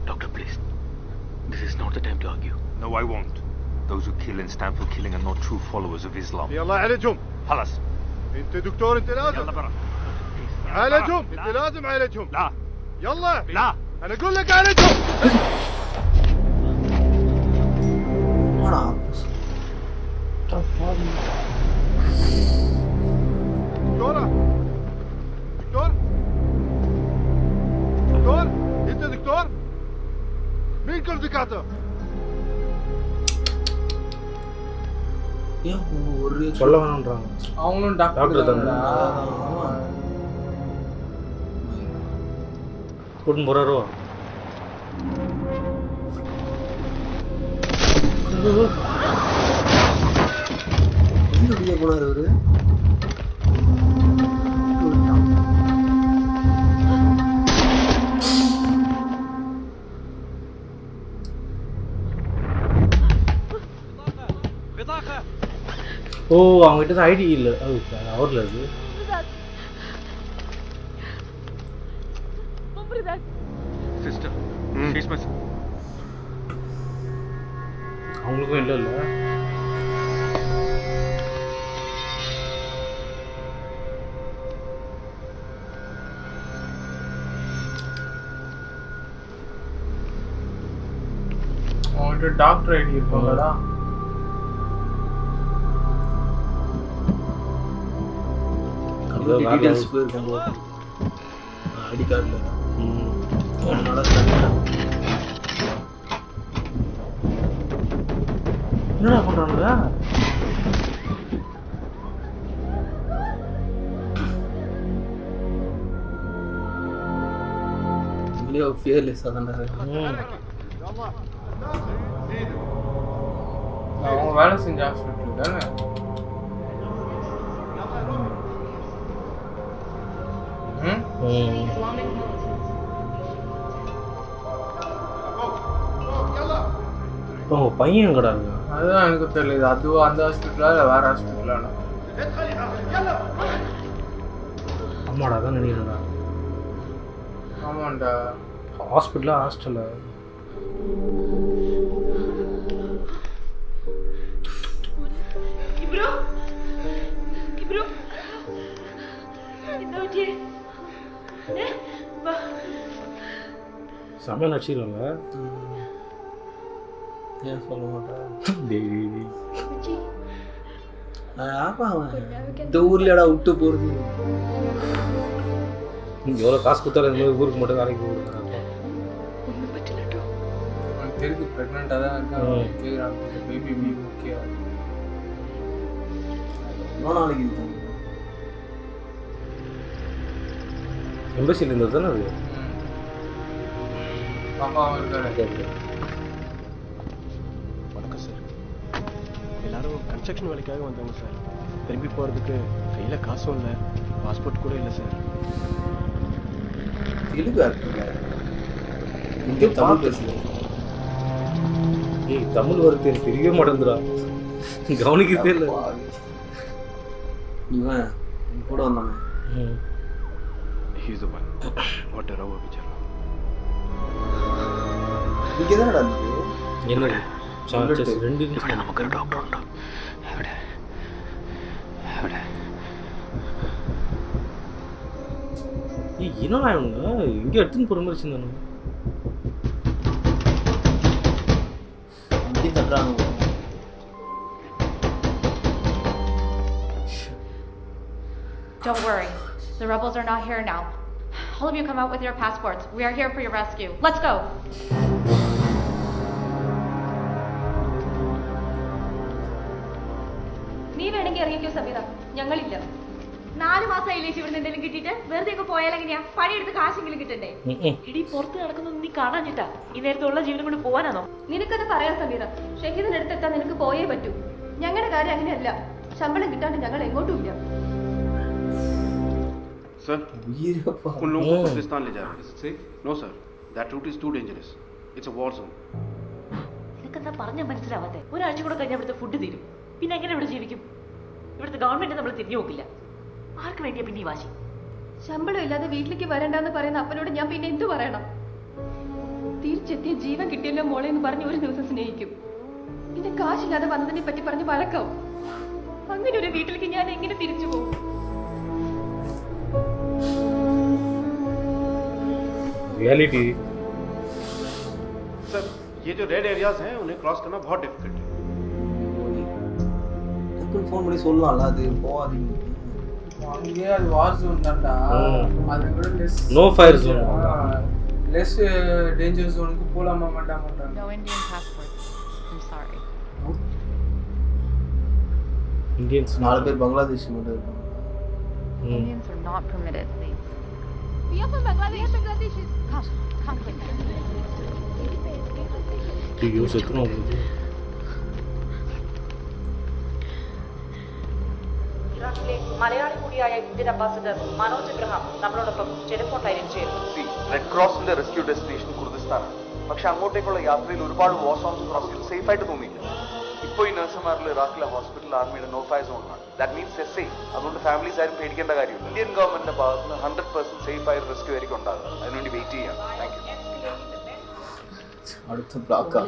Doctor, please, this is not the time to argue. No, I won't. Those who kill and stand for killing are not true followers of Islam. يلا عليكم. خلاص انت دكتور، انت لازم. يلا برا. عالجهم، انت لازم عالجهم. لا يلا. لا انا اقول لك عالجهم. دكتورة، دكتور، دكتور، انت دكتور؟ مين كل دكاتره؟ ஏன் ஒரு சொல்ல வேணான்றாங்க. அவங்களும் டாக்டர் தானே கூட்டின்னு போறாரோ? வெளியே போனார் அவரு. ஓ, அவங்ககிட்ட தான் ஐடி இல்லை. அவரில் இருக்கு. sister, she's missing. அவங்களுக்கும் இல்லை இல்லை. அவங்கள்ட்ட டாக்டர் ஐடி இருப்பாங்களா? டீடைல்ஸ் போயிருக்கும் போது ஐடி கார்டில் என்னடா பண்றாங்க? வெளியே ஃபியர்லெஸ்ஸாக தானே. அவங்க வேலை செஞ்ச ஹாஸ்பிட்டல் தானே. உங்க பையன் எங்கடா இருக்கு? அதுதான் எனக்கு தெரியல. அதுவா அந்த ஹாஸ்பிட்டலா இல்லை வேற ஹாஸ்பிட்டலா? ஆமாடா தான் நினைக்கிறேன்டா. ஆமாண்டா. ஹாஸ்பிட்டலா ஹாஸ்டலா? இப்ரோ பச்சியே வா சமையல் நடிச்சிருவாங்க. ஏன் சொல்ல மாட்டேன்? பச்சி இந்த ஊர்லடா விட்டு போறது. நீங்க எவ்வளோ காசு கொடுத்தாலும் இந்த மாதிரி ஊருக்கு மட்டும் வேலைக்கு போடுறாங்க. ஒன்றும் பச்சலட்டோ அவனுக்கு தெரியுது ப்ரெக்னெண்ட்டாக தான் இருக்காங்க. கேட்குறாங்க பேபி ஓகே எவ்வளோ நாளைக்கு இருக்காங்க? எம்பசியில் இருந்தது தானே அது. பாப்பாவும் இருக்காரு. வணக்கம் சார். எல்லாரும் கன்ஸ்ட்ரக்ஷன் வேலைக்காக வந்தாங்க சார். திரும்பி போகிறதுக்கு கையில் காசும் இல்லை, பாஸ்போர்ட் கூட இல்லை சார். தெலுங்கு ஆக்டர்ல இங்கே தமிழ் பேசுகிறேன். ஏய் தமிழ் வருது எனக்கு தெரியவே மாட்டேங்குதுடா, கவனிக்கிறதே இல்லை. இவன் கூட வந்தானே. He's the one. What a row of each other. இங்கே தான் நடந்தது. என்னது? சார்ஜஸ் 2 நிமிஷம் நமக்கு ஒரு டாக்டர் உண்டு. எവിടെ எവിടെ? ஏய் என்னடா இவங்க இங்கே எடுத்துன்னு போகிற மாதிரி இருந்தானு இங்கே தட்டுறாங்க. Don't worry. The rebels are not here now. All of you come out with your passports. We are here for your rescue. Let's go. നീ വേണമെങ്കിൽ ഇറങ്ങിക്കോ സമീറ, ഞങ്ങളില്ല. 4 മാസമായില്ലേ ഇവിടെ എന്തെങ്കിലും കിട്ടിയിട്ട്? വെറുതെ ഒക്കെ പോയാലെങ്ങനെയാ? പണിയെടുത്ത് കാശെങ്കിലും കിട്ടണ്ടേ? ഇടി പുറത്ത് നടക്കുന്നത് നീ കാണാഞ്ഞിട്ടാ ഈ നേരത്തുള്ള ജീവനം കൊണ്ട് പോവാനാണോ? നിനക്കത് പറയാൻ സമീറ, ഷഹീദിന്റെ അടുത്തെത്താൻ നിനക്ക് പോയേ പറ്റൂ. ഞങ്ങളുടെ കാര്യം അങ്ങനെയല്ല. ശമ്പളം കിട്ടാണ്ട് ഞങ്ങൾ എങ്ങോട്ടും ഇല്ല. Sir, उन लोगों को पाकिस्तान ले जा रहे हैं. Say, no sir, that route is too dangerous. It's a war zone. നിനക്കെന്താ പറഞ്ഞാൽ മനസ്സിലാവാത്തെ? ഒരാഴ്ച കൂടെ കഴിഞ്ഞാൽ ഇവിടുത്തെ ഫുഡ് തീരും. പിന്നെ എങ്ങനെ ഇവിടെ ജീവിക്കും? ഇവിടുത്തെ ഗവൺമെന്റ് നമ്മൾ തിരിഞ്ഞു നോക്കില്ല. ആർക്ക് വേണ്ടിയാ പിന്നെ ഈ വാശി? ശമ്പളം ഇല്ലാതെ വീട്ടിലേക്ക് വരണ്ടെന്ന് പറയുന്ന അപ്പനോട് ഞാൻ പിന്നെ എന്തു പറയണം? തിരിച്ചെത്തിയ ജീവൻ കിട്ടിയല്ലോ മോളെ എന്ന് പറഞ്ഞ് ഒരു ദിവസം സ്നേഹിക്കും, പിന്നെ കാശില്ലാതെ വന്നതിനെ പറ്റി പറഞ്ഞ് വഴക്കാവും. അങ്ങനെ ഒരു വീട്ടിലേക്ക് ഞാൻ എങ്ങനെ തിരിച്ചു പോകും? रियलिटी सर, ये जो रेड एरियाज हैं उन्हें क्रॉस करना बहुत डिफिकल्ट है. ஃபோன் பண்ணி சொல்லலாம்ல, அது போகாதீங்க. அங்கேயே அது வார் ஜோன் தான்டா. அதை விட less no fire zone, less danger ஜோனுக்கு போலாமா மாட்டாங்க. No Indian passport. I'm sorry. Indians 4 பேர் பங்களாதேஷ் மட்டும் இருக்காங்க. Indians are not permitted. We are from Bangladesh. Come quick. ஐயோ செத்துறோம். ഇറാഖിലെ മലയാളി കൂടിയായ ഇന്ത്യൻ അംബാസിഡർ മനോജ് എബ്രഹാം നമ്മളോടൊപ്പം ടെലിഫോൺ ലൈനിൽ ചേരുന്നു. റെഡ് ക്രോസിന്റെ റെസ്ക്യൂ ഡെസ്റ്റിനേഷൻ കുർദിസ്ഥാനാണ്. പക്ഷെ അങ്ങോട്ടേക്കുള്ള യാത്രയിൽ ഒരുപാട് വാർ സോൺസ് ക്രോസ് ചെയ്ത് സേഫ് ആയിട്ട് തോന്നിയില്ല. ഇപ്പോൾ ഈ നഴ്സുമാരിൽ ഇറാഖിലെ ഹോസ്പിറ്റൽ ആർമിയുടെ നോ ഫയർ സോണിലാണ്. That means S I. അതുകൊണ്ട് ഫാമിലീസ് ആരും പേടിക്കേണ്ട കാര്യമില്ല. ഇന്ത്യൻ ഗവൺമെന്റിന്റെ ഭാഗത്ത് നിന്ന് 100% സേഫ് ആയ റെസ്ക്യൂ ആയിരിക്കും ഉണ്ടാകുക. അതിനുവേണ്ടി വെയിറ്റ് ചെയ്യാം. Thank you. അടുത്ത ബ്ലോക്കാ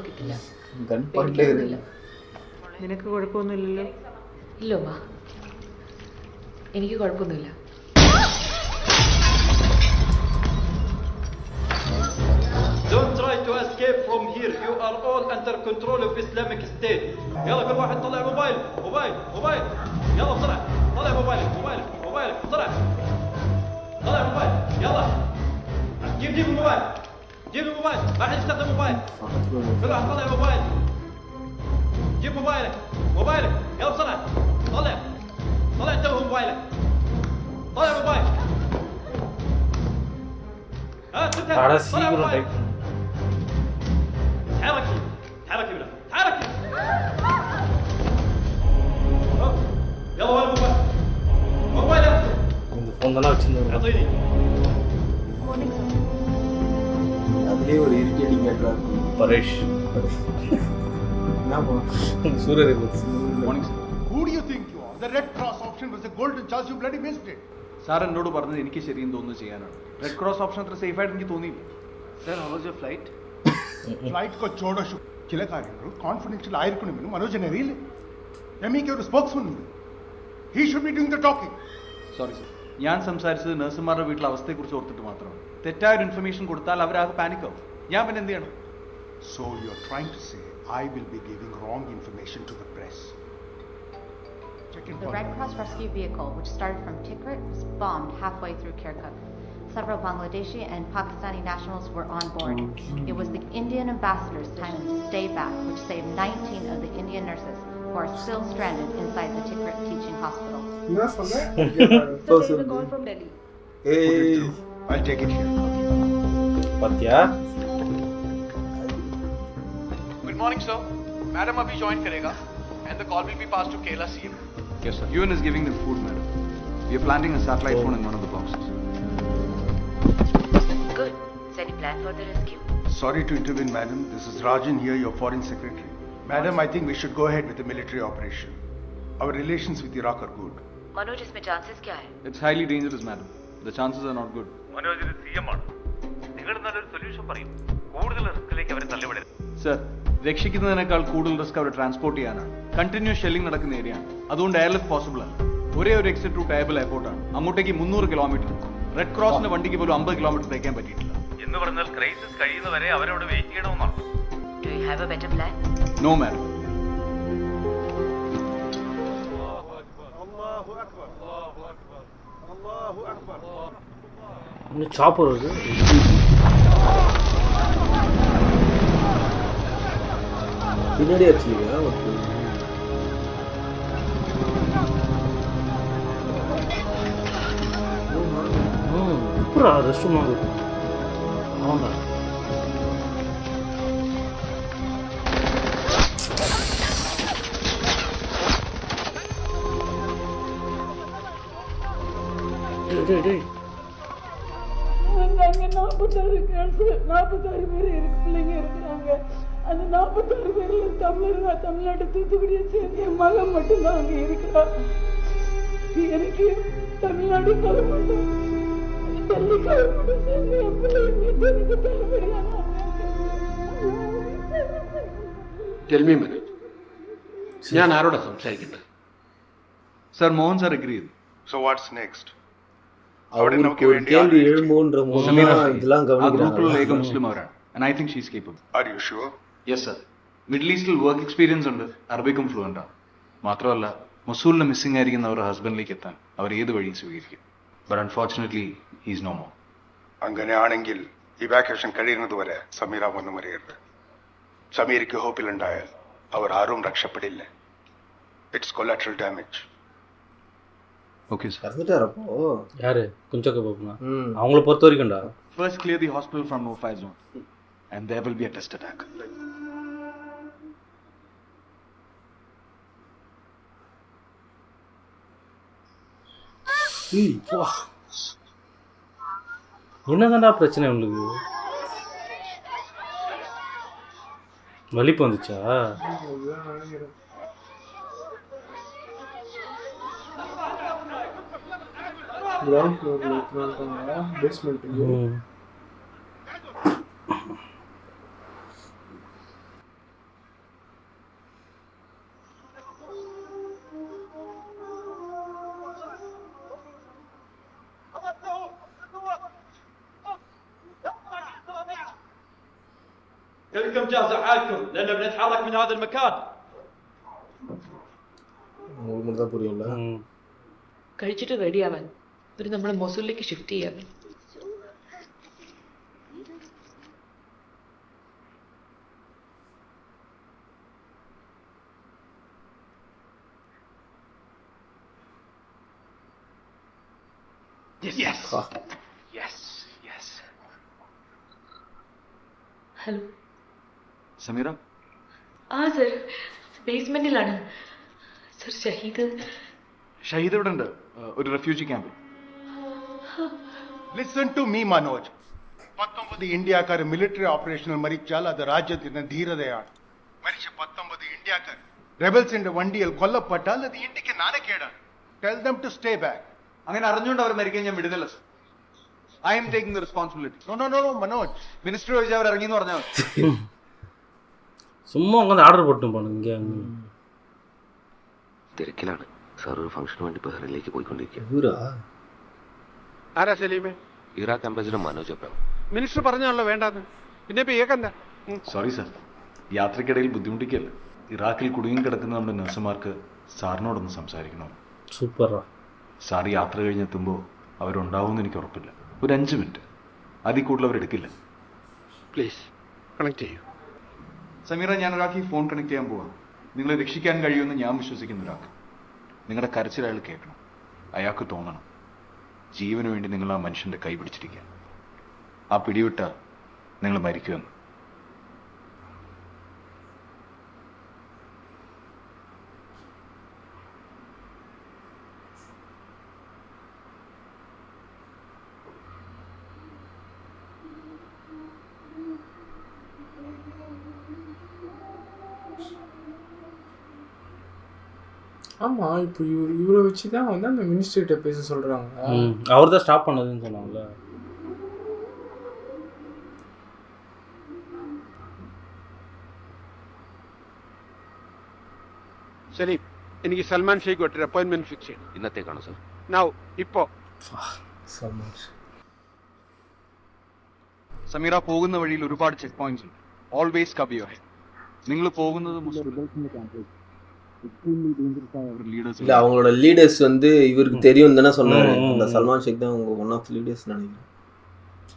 ഗൺ പോയിന്റിലേ കയറിയില്ല. നിനക്ക് കുഴപ്പമൊന്നുമില്ലല്ലോ? ഇല്ല ഉമ്മ, എനിക്ക് കുഴപ്പമൊന്നുമില്ല. Don't try to escape from here. You are all under control of Islamic State. يلا كل واحد طلع موبايل موبايل موبايل. يلا بسرعة طلع موبايلك موبايلك موبايلك بسرعة. طلع موبايل يلا. جيب الموبايل. جيب الموبايل. ما حد يستخدم موبايل. كل واحد طلع موبايل. جيب موبايلك موبايلك يلا بسرعة. طلع طلع انتبه موبايلك. طلع موبايل. அட சீக்கிரம் டைப் تحركي تحركي بلا تحركي. يلا وين الموبايل؟ موبايل இந்த ஃபோன் தானே வச்சிருந்தேன். اعطيني. அதுலேயே ஒரு இரிட்டேட்டிங் கேட்டா பரேஷ் என்ன பண்ணும் சூரியர் Morning, sir. Who do you think you are? The Red Cross option was a golden chance. You bloody missed it. Sir എന്നോട് പറഞ്ഞത് എനിക്ക് ശരിയെന്ന് തോന്നുന്നു ചെയ്യാനാണ്. റെഡ് ക്രോസ് ഓപ്ഷൻ അത്ര സേഫ് ആയിട്ട് എനിക്ക് തോന്നിയില്ല. Sir, how was your flight? Flight ಕೋ ಚೋಡೋಶು ಕೆಲ ಕಾರ್ಯಗಳು ಕಾನ್ಫಿಡೆನ್ಷಿಯಲ್ ಆയിരിക്കണമെന്ന് മനോജനെ അറിയില്ല. എമിക്ക് ഒരു സ്പോക്സ്മാൻ ഉണ്ട്. He should be doing the talking. Sorry sir, ഞാൻ സംസാരിച്ചത് നഴ്സുമാരുടെ വീട്ടിലെ അവസ്ഥയെക്കുറിച്ച് ഓർത്തിട്ട് മാത്രമാണ്. തെറ്റായൊരു ഇൻഫർമേഷൻ കൊടുത്താൽ അവരാകെ പാനിക്കാവും. ഞാൻ പിന്നെ എന്ത് ചെയ്യണം? So you're trying to say I will be giving wrong information to the press. The Red Cross rescue vehicle, which started from Tikrit, was bombed halfway through Kirkuk. Several Bangladeshi and Pakistani nationals were on board. It was the Indian ambassador's time to stay back, which saved 19 of the Indian nurses who are still stranded inside the Tikrit teaching hospital. Call from Delhi. Hey, I'll take it here. Patya? Good morning, sir. Madam abhi join karega and the call will be passed to Kerala CM. Yes, sir. UN is giving them food, madam. We are planting a satellite phone in one of the boxes. Good. Is any plan for the rescue? Sorry to intervene, madam. This is Rajan here, your foreign secretary. Madam, I think we should go ahead with the military operation. Our relations with Iraq are good. Manoj, इसमें chances क्या है? It's highly dangerous, madam. The chances are not good. Manoj ഇത് CM ആണ്. നിങ്ങൾ നല്ലൊരു solution പറയും. കൂടുതൽ റിസ്കിലേക്ക് അവരെ തള്ളിവിടരുത്. സർ, രക്ഷിക്കുന്നതിനേക്കാൾ കൂടുതൽ റിസ്ക് അവിടെ ട്രാൻസ്പോർട്ട് ചെയ്യാനാണ്. കണ്ടിന്യൂസ് ഷെല്ലിംഗ് നടക്കുന്ന ഏരിയയാണ്. അതുകൊണ്ട് എയർലിഫ്റ്റ് പോസിബിൾ അല്ല. ഒരേ ഒരു എക്സിറ്റ് റൂട്ട് ഏബിൾ എയർപോർട്ടാണ്. അങ്ങോട്ടേക്ക് 300 കിലോമീറ്റർ. റെഡ് ക്രോസിന്റെ വണ്ടിക്ക് പോലും 50 കിലോമീറ്റർ തയ്ക്കാൻ പറ്റിയിട്ടില്ല. എന്ന് പറഞ്ഞാൽ ക്രൈസിസ് കഴിയുന്നവരെ അവരവിടെ വെയിറ്റ് ചെയ്യണമെന്നാണ്. Do you have a better plan? No, madam. Chopper வருது. பின்னாடி அடிச்சிருக்கா? ஓகே. புறா ரெஸ்ட் ரூம் ஆமா. டேய் நாங்க 46 பேர் பிள்ளைங்க இருக்கிறாங்க. அந்த 46 பேர்ல தமிழ்நாடு தூத்துக்குடியை சேர்ந்த என் மகன் மட்டும்தான் அங்க இருக்கிறா. எனக்கு தமிழ்நாடு கவர்மெண்ட் டெல்லி கவர்மெண்ட் சேர்ந்து என் பிள்ளைங்க எனக்கு தலைவரியான. Tell me, Manoj. ഞാൻ ആരോടാ സംസാരിക്കുന്നത്? സർ, മോഹൻ സാർ അഗ്രി ചെയ്തു. So what's next? அவருக்கு ஒரு கேள்வி எழும்போன்ற இதெல்லாம் கவனிக்கிறாங்க. മുസ്ലിം അവരാണ്. And I think she is capable. Are you sure? Yes, sir. Middle ഈസ്റ്റിൽ വർക്ക് എക്സ്പീരിയൻസ് ഉണ്ട്. അറബിക്കും ഫ്ലുവൻ്റ് ആണ്. മാത്രമല്ല മൊസൂലിന് മിസ്സിംഗ് ആയിരിക്കുന്ന അവരുടെ ഹസ്ബൻഡിലേക്ക് എത്താൻ അവർ ഏത് വഴിയും സ്വീകരിക്കും. But unfortunately he is no more. അങ്ങനെയാണെങ്കിൽ ഇവാക്യുവേഷൻ കഴിയുന്നത് വരെ സമീറ വന്നു മറിയരുത്. സമീർക്ക് ഹോപ്പിലുണ്ടായാൽ അവർ ആരും രക്ഷപ്പെടില്ല. It's collateral damage. Okay sir. இறந்துட்டாரப்போ யாரு குஞ்சக்க போகுமா? அவங்கள பொறுத்த வரைக்கும்டா. First clear the hospital from no-fly zone and there will be a test attack. என்னதான்டா பிரச்சனை உங்களுக்கு? வலிப்பு வந்துச்சா? ग्राउंड फ्लोर में उतरा बेसमेंट में. خليكم جاهزة حالكم لأننا بنتحرك من هذا المكان. உங்களுக்கு மட்டும் தான் புரியும்ல. കഴിച്ചിട്ട് റെഡി ആവാൻ ഒരു നമ്മളെ മൊസൂലിലേക്ക് ഷിഫ്റ്റ് ചെയ്യാൻ. ഹലോ സമീറ? ആ സർ, ബേസ്മെന്റിലാണ് സർ. ഷഹീദ് ഇവിടെ ഉണ്ട്, ഒരു റെഫ്യൂജി ക്യാമ്പിൽ. Listen to me, Manoj. 19 ഇന്ത്യക്കാർ മിലിറ്ററി ഓപ്പറേഷനിൽ മരിച്ചാൽ അത് രാജ്യത്തിന്റെ ധീരതയാണ്. മരിച്ച 19 ഇന്ത്യക്കാർ റെബൽസിന്റെ വണ്ടിയിൽ കൊല്ലപ്പെട്ടാൽ അത് ഇന്ത്യക്ക് നാണക്കേടാണ്. Tell them to stay back. അങ്ങനെ അറിഞ്ഞുകൊണ്ട് അവർ മരിക്കാൻ ഞാൻ വിടുന്നില്ല sir. I am taking the responsibility. No, Manoj. Minister ചോദിച്ചാൽ അവർ ഇറങ്ങിയെന്ന് പറഞ്ഞാൽ சும்மா உட்காந்து ஆர்டர் போட்டு போகணும். இங்கே തിരക്കിലാണ് സാർ. ഒരു ഫംഗ്ഷന് വേണ്ടി ബഹ്റിനിലേക്ക് പോയിക്കൊണ്ടിരിക്കുക. ആരാ സലീമേ? Iraq ambassador Manoj Abraham. Minister പറഞ്ഞാണല്ലോ വേണ്ടാന്ന്. പിന്നെ ഇപ്പൊ ഏക്കെന്താ? സോറി സാർ, യാത്രക്കിടയിൽ ബുദ്ധിമുട്ടിക്കല്ല. ഇറാഖിൽ കുടുങ്ങി കിടക്കുന്ന നമ്മുടെ നഴ്സുമാർക്ക് സാറിനോടൊന്ന് സംസാരിക്കണം. സൂപ്പറാ. സാർ യാത്ര കഴിഞ്ഞെത്തുമ്പോൾ അവരുണ്ടാവുമെന്ന് എനിക്ക് ഉറപ്പില്ല. ഒരു 5 മിനിറ്റ്, അതിൽ കൂടുതൽ അവരെടുക്കില്ല. പ്ലീസ് കണക്ട് ചെയ്യൂ. സമീറ, ഞാൻ ഒരാൾക്ക് ഈ ഫോൺ കണക്ട് ചെയ്യാൻ പോവാം. നിങ്ങളെ രക്ഷിക്കാൻ കഴിയുമെന്ന് ഞാൻ വിശ്വസിക്കുന്ന ഒരാൾക്ക്. നിങ്ങളുടെ കരച്ചിൽ അയാൾ കേൾക്കണം. അയാൾക്ക് തോന്നണം ജീവന് വേണ്ടി നിങ്ങൾ ആ മനുഷ്യന്റെ കൈ പിടിച്ചിരിക്കുക. ആ പിടിവിട്ട നിങ്ങൾ മരിക്കുമെന്ന്. ஆமாம், இப்போ இவரை வச்சு தான் வந்து அந்த மினிஸ்டர்கிட்ட பேச சொல்கிறாங்க. அவர் தான் ஸ்டாப் பண்ணதுன்னு சொன்னாங்கல்ல. ശരി, എനിക്ക് സൽമാൻ ഷെയ്ഖ് ഒരു അപ്പോയിന്റ്മെന്റ് ഫിക്സ് ചെയ്യണം. ഇന്നത്തേക്കാണോ സാർ? നൗ, ഇപ്പോ. സമീറ, പോകുന്ന വഴിയിൽ ഒരുപാട് ചെക്ക് പോയിന്റ്സ് ഉണ്ട്. Always cover your head. നിങ്ങൾ പോകുന്നത് இல்ல அவங்களோட லீடர்ஸ் வந்து இவருக்கு தெரியும் தானே சொன்னாரு. அந்த சல்மான் ஷேக் தான் அவங்க ஒன் ஆஃப் லீடர்ஸ் நினைக்கிறேன்.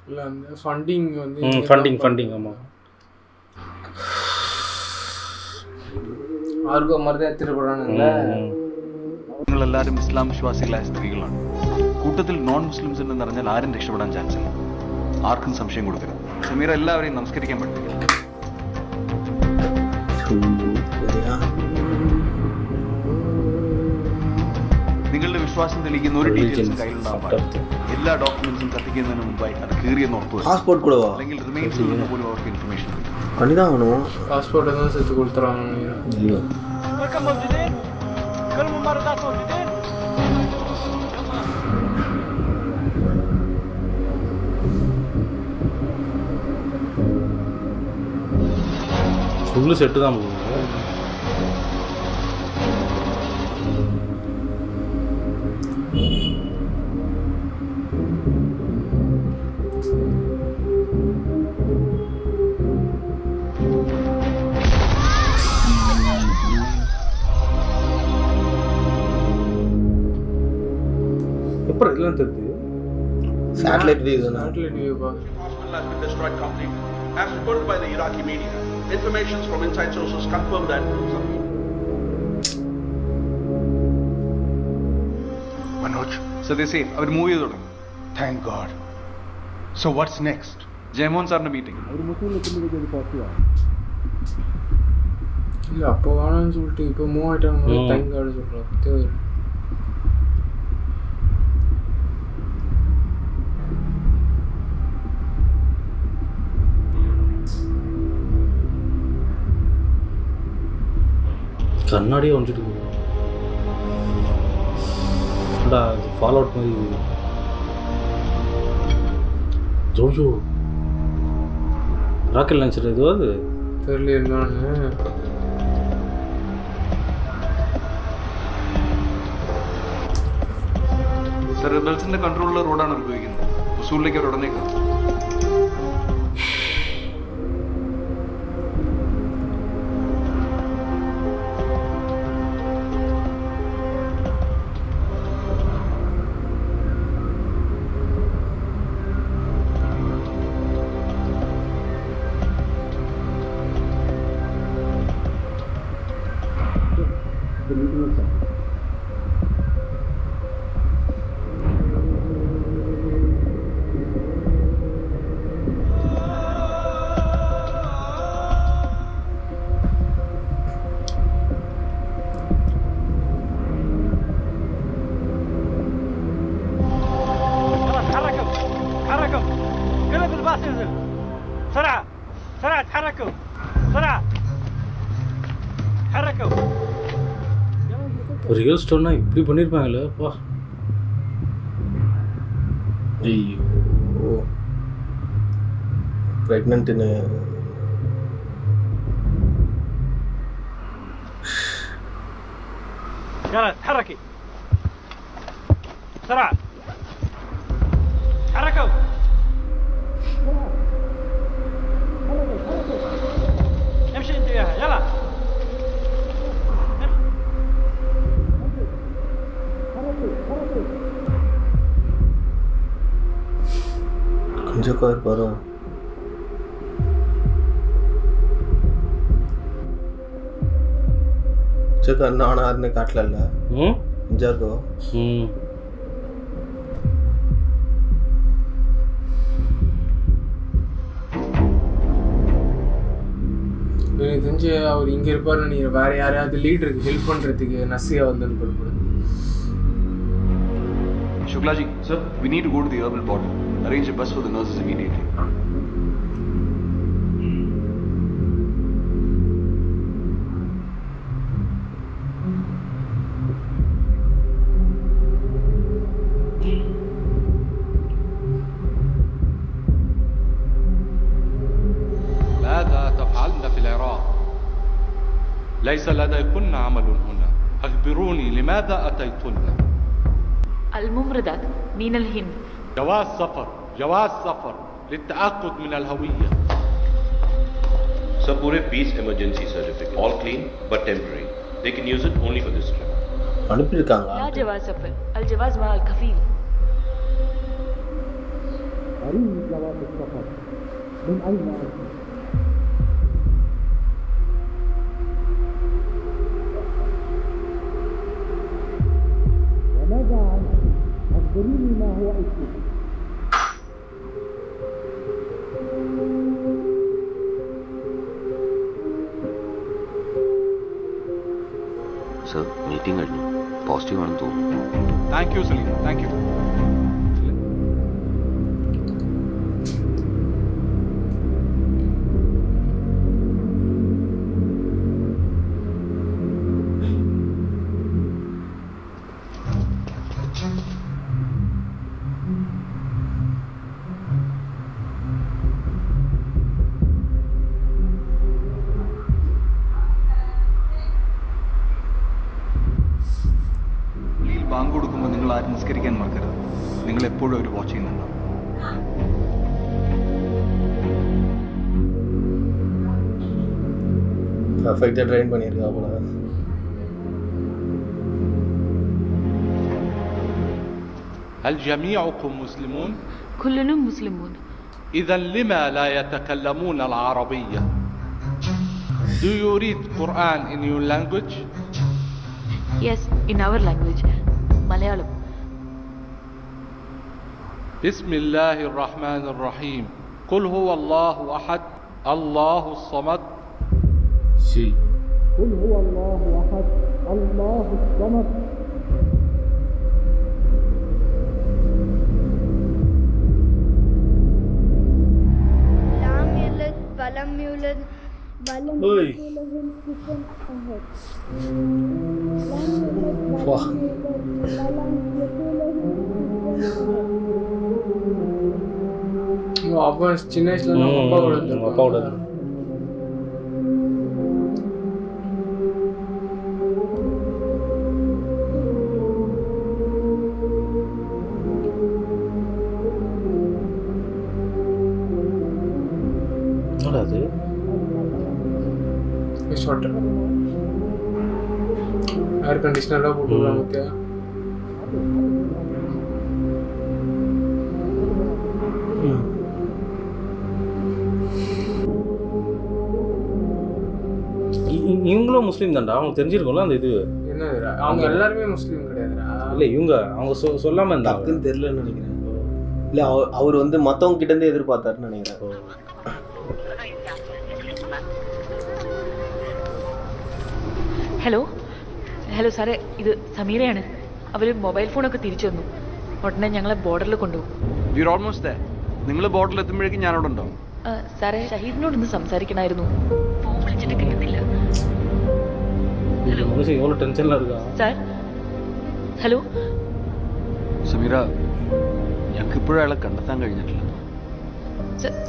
இல்ல அந்த ஃபண்டிங் வந்து ஃபண்டிங் ஆமா. ആർക്കോ മറുതെ എത്തിപ്പെടുകയാണെങ്കില് നിങ്ങളെല്ലാവരും ഇസ്ലാം വിശ്വാസികളായ സ്ത്രീകളാണ്. കൂട്ടത്തിൽ നോൺ മുസ്ലിംസ് എന്ന് പറഞ്ഞാൽ ആരും രക്ഷപ്പെടാൻ ചാൻസ് ഇല്ല. ആർക്കും സംശയം കൊടുക്കരുത്. സമീറ, എല്ലാവരെയും നമസ്കരിക്കാൻ പഠിപ്പിക്കും. നിങ്ങളുടെ വിശ്വാസം തെളിയിക്കുന്ന ഒരു ഡീറ്റെയിൽസും കയ്യിലുണ്ടാവാൻ പാടില്ല. എല്ലാ ഡോക്യുമെന്റ്സും കത്തിക്കുന്നതിന് മുമ്പായി അത് കീറിയെന്ന് ഉറപ്പ്. പാസ്പോർട്ട് കൂടെ അല്ലെങ്കിൽ റിമൈൻസ് പോലും അവർക്ക് ഇൻഫർമേഷൻ பண்ணிதான் பாஸ்போர்ட் எதுவும் சேர்த்து கொடுத்துருவாங்க. ஃபுல்லு செட்டு தான் போகுது. எப்படி இதெல்லாம் தெரியுது? சேட்டலைட் வியூ தான. சேட்டலைட் வியூ பா. Has been destroyed completely. As reported by the Iraqi media, information from inside sources confirm that. Manoj, So they say അവർ മൂവ് ചെയ്ത് തുടങ്ങി. thank God. So what's next? Jayamohan സാറിന്റെ മീറ്റിംഗ്. இல்ல அப்போ வேணாம்னு சொல்லிட்டு இப்போ மூவ் ஆயிட்டாங்க. தேங்க் காட் சொல்றாங்க. தேவை. கண்ணாடியே வந்துட்டு ஃபாலோ அவுட் மாதிரி. ஜோஜோ ராக்கெட் லான்ச்சர் எதுவோ அது தெரியல என்னன்னு. സർ, റിബൽസിന്റെ കൺട്രോളിലുള്ള റോഡാണ് ഉപയോഗിക്കുന്നത്. ഉസൂലിലേക്ക് അവർ ഉടനെ കയറും. ரியல் ஸ்டோன்னா இப்படி பண்ணியிருப்பாங்களே அப்பா. ஐயோ, ப்ரெக்னென்ட்னு يلا تحركي بسرعة. حركوا امشي انت وياها يلا. கொஞ்சம் இருப்பாரோ கொஞ்சம் இன்னும் ஆனால் யாருன்னு காட்டல கொஞ்சாக்கோ எனக்கு தெரிஞ்சு அவர் இங்கே இருப்பாருன்னு நீங்கள் வேறு யாரையாவது லீடருக்கு ஹெல்ப் பண்ணுறதுக்கு நசியா வந்து கொடுப்பது. Shukla ji, sir, we need to go to the herbal bottle. Arrange a bus for the nurses immediately. ماذا تفعلن في العراق؟ ليس لديكن عمل هنا. أخبروني لماذا أتيتن؟ الممرضات من الهند. جواز سفر للتأكد من الهوية. Sir, पूरे peace emergency certificate. All clean but temporary. They can use it only for this trip. அனுப்பியிருக்காங்க. لا جواز سفر. الجواز مع الكفيل. أريد جواز السفر. من أين أنت؟ وماذا عنك؟ أخبريني ما هو اسمك. Sir, meeting കഴിഞ്ഞു. Positive ആണെന്ന് തോന്നുന്നു. Thank you Saleem, thank you. ബാങ്ക് കൊടുക്കുമ്പോൾ നിങ്ങൾ ആരും നിസ്കരിക്കാൻ മറക്കരുത്. നിങ്ങൾ എപ്പോഴും ഒരു വാച്ച് ചെയ്യുന്നുണ്ടാവും. பர்ஃபெக்டாக ட்ரெயின் பண்ணியிருக்கா போல. هل جميعكم مسلمون؟ كلنا مسلمون. إذا لما لا يتكلمون العربية؟ Do you read Quran in your language? Yes, in our language. Malayalam. بسم الله الرحمن الرحيم. قل هو الله أحد الله الصمد. قل هو الله أحد الله الصمد. لم يلد ولم يولد ولم يكن له كفوا أحد. அப்போ சின்ன வயசுல நம்ம அப்பாவோட அது ஷார்ட்டர் ஏர் கண்டிஷனராக போட்டுருவாங்க. இவங்களும் முஸ்லீம் தான்டா, அவங்க தெரிஞ்சிருக்கும்ல அந்த இது. என்ன அவங்க எல்லாருமே முஸ்லீம் கிடையாதுடா. இல்லை இவங்க அவங்க சொல்லாமல் இருந்தாங்க தெரியலன்னு நினைக்கிறேன். இல்லை அவர் வந்து மற்றவங்க கிட்டேருந்து எதிர்பார்த்தாருன்னு நினைக்கிறேன். ഹലോ സാറേ, ഇത് സമീറയാണ്. അവർ മൊബൈൽ ഫോണൊക്കെ തിരിച്ചു തന്നു. ഉടനെ ഞങ്ങളെ ബോർഡറിൽ കൊണ്ടുപോകും. We are almost there. നിങ്ങൾ ബോർഡറിൽ എത്തുമ്പോഴേക്കും ഞാൻ അവിടെ ഉണ്ടാവും. സാറേ, ഷഹീദിനോടൊന്ന് സംസാരിക്കണമായിരുന്നു. ഫോൺ വിളിച്ചിട്ട് കിട്ടുന്നില്ല. எவ்வளோ டென்ஷனில் இருக்கா സാർ. ഹലോ സമീറ, ഞങ്ങൾക്ക് ഇപ്പോഴും അയാളെ കണ്ടെത്താൻ കഴിഞ്ഞിട്ടില്ല.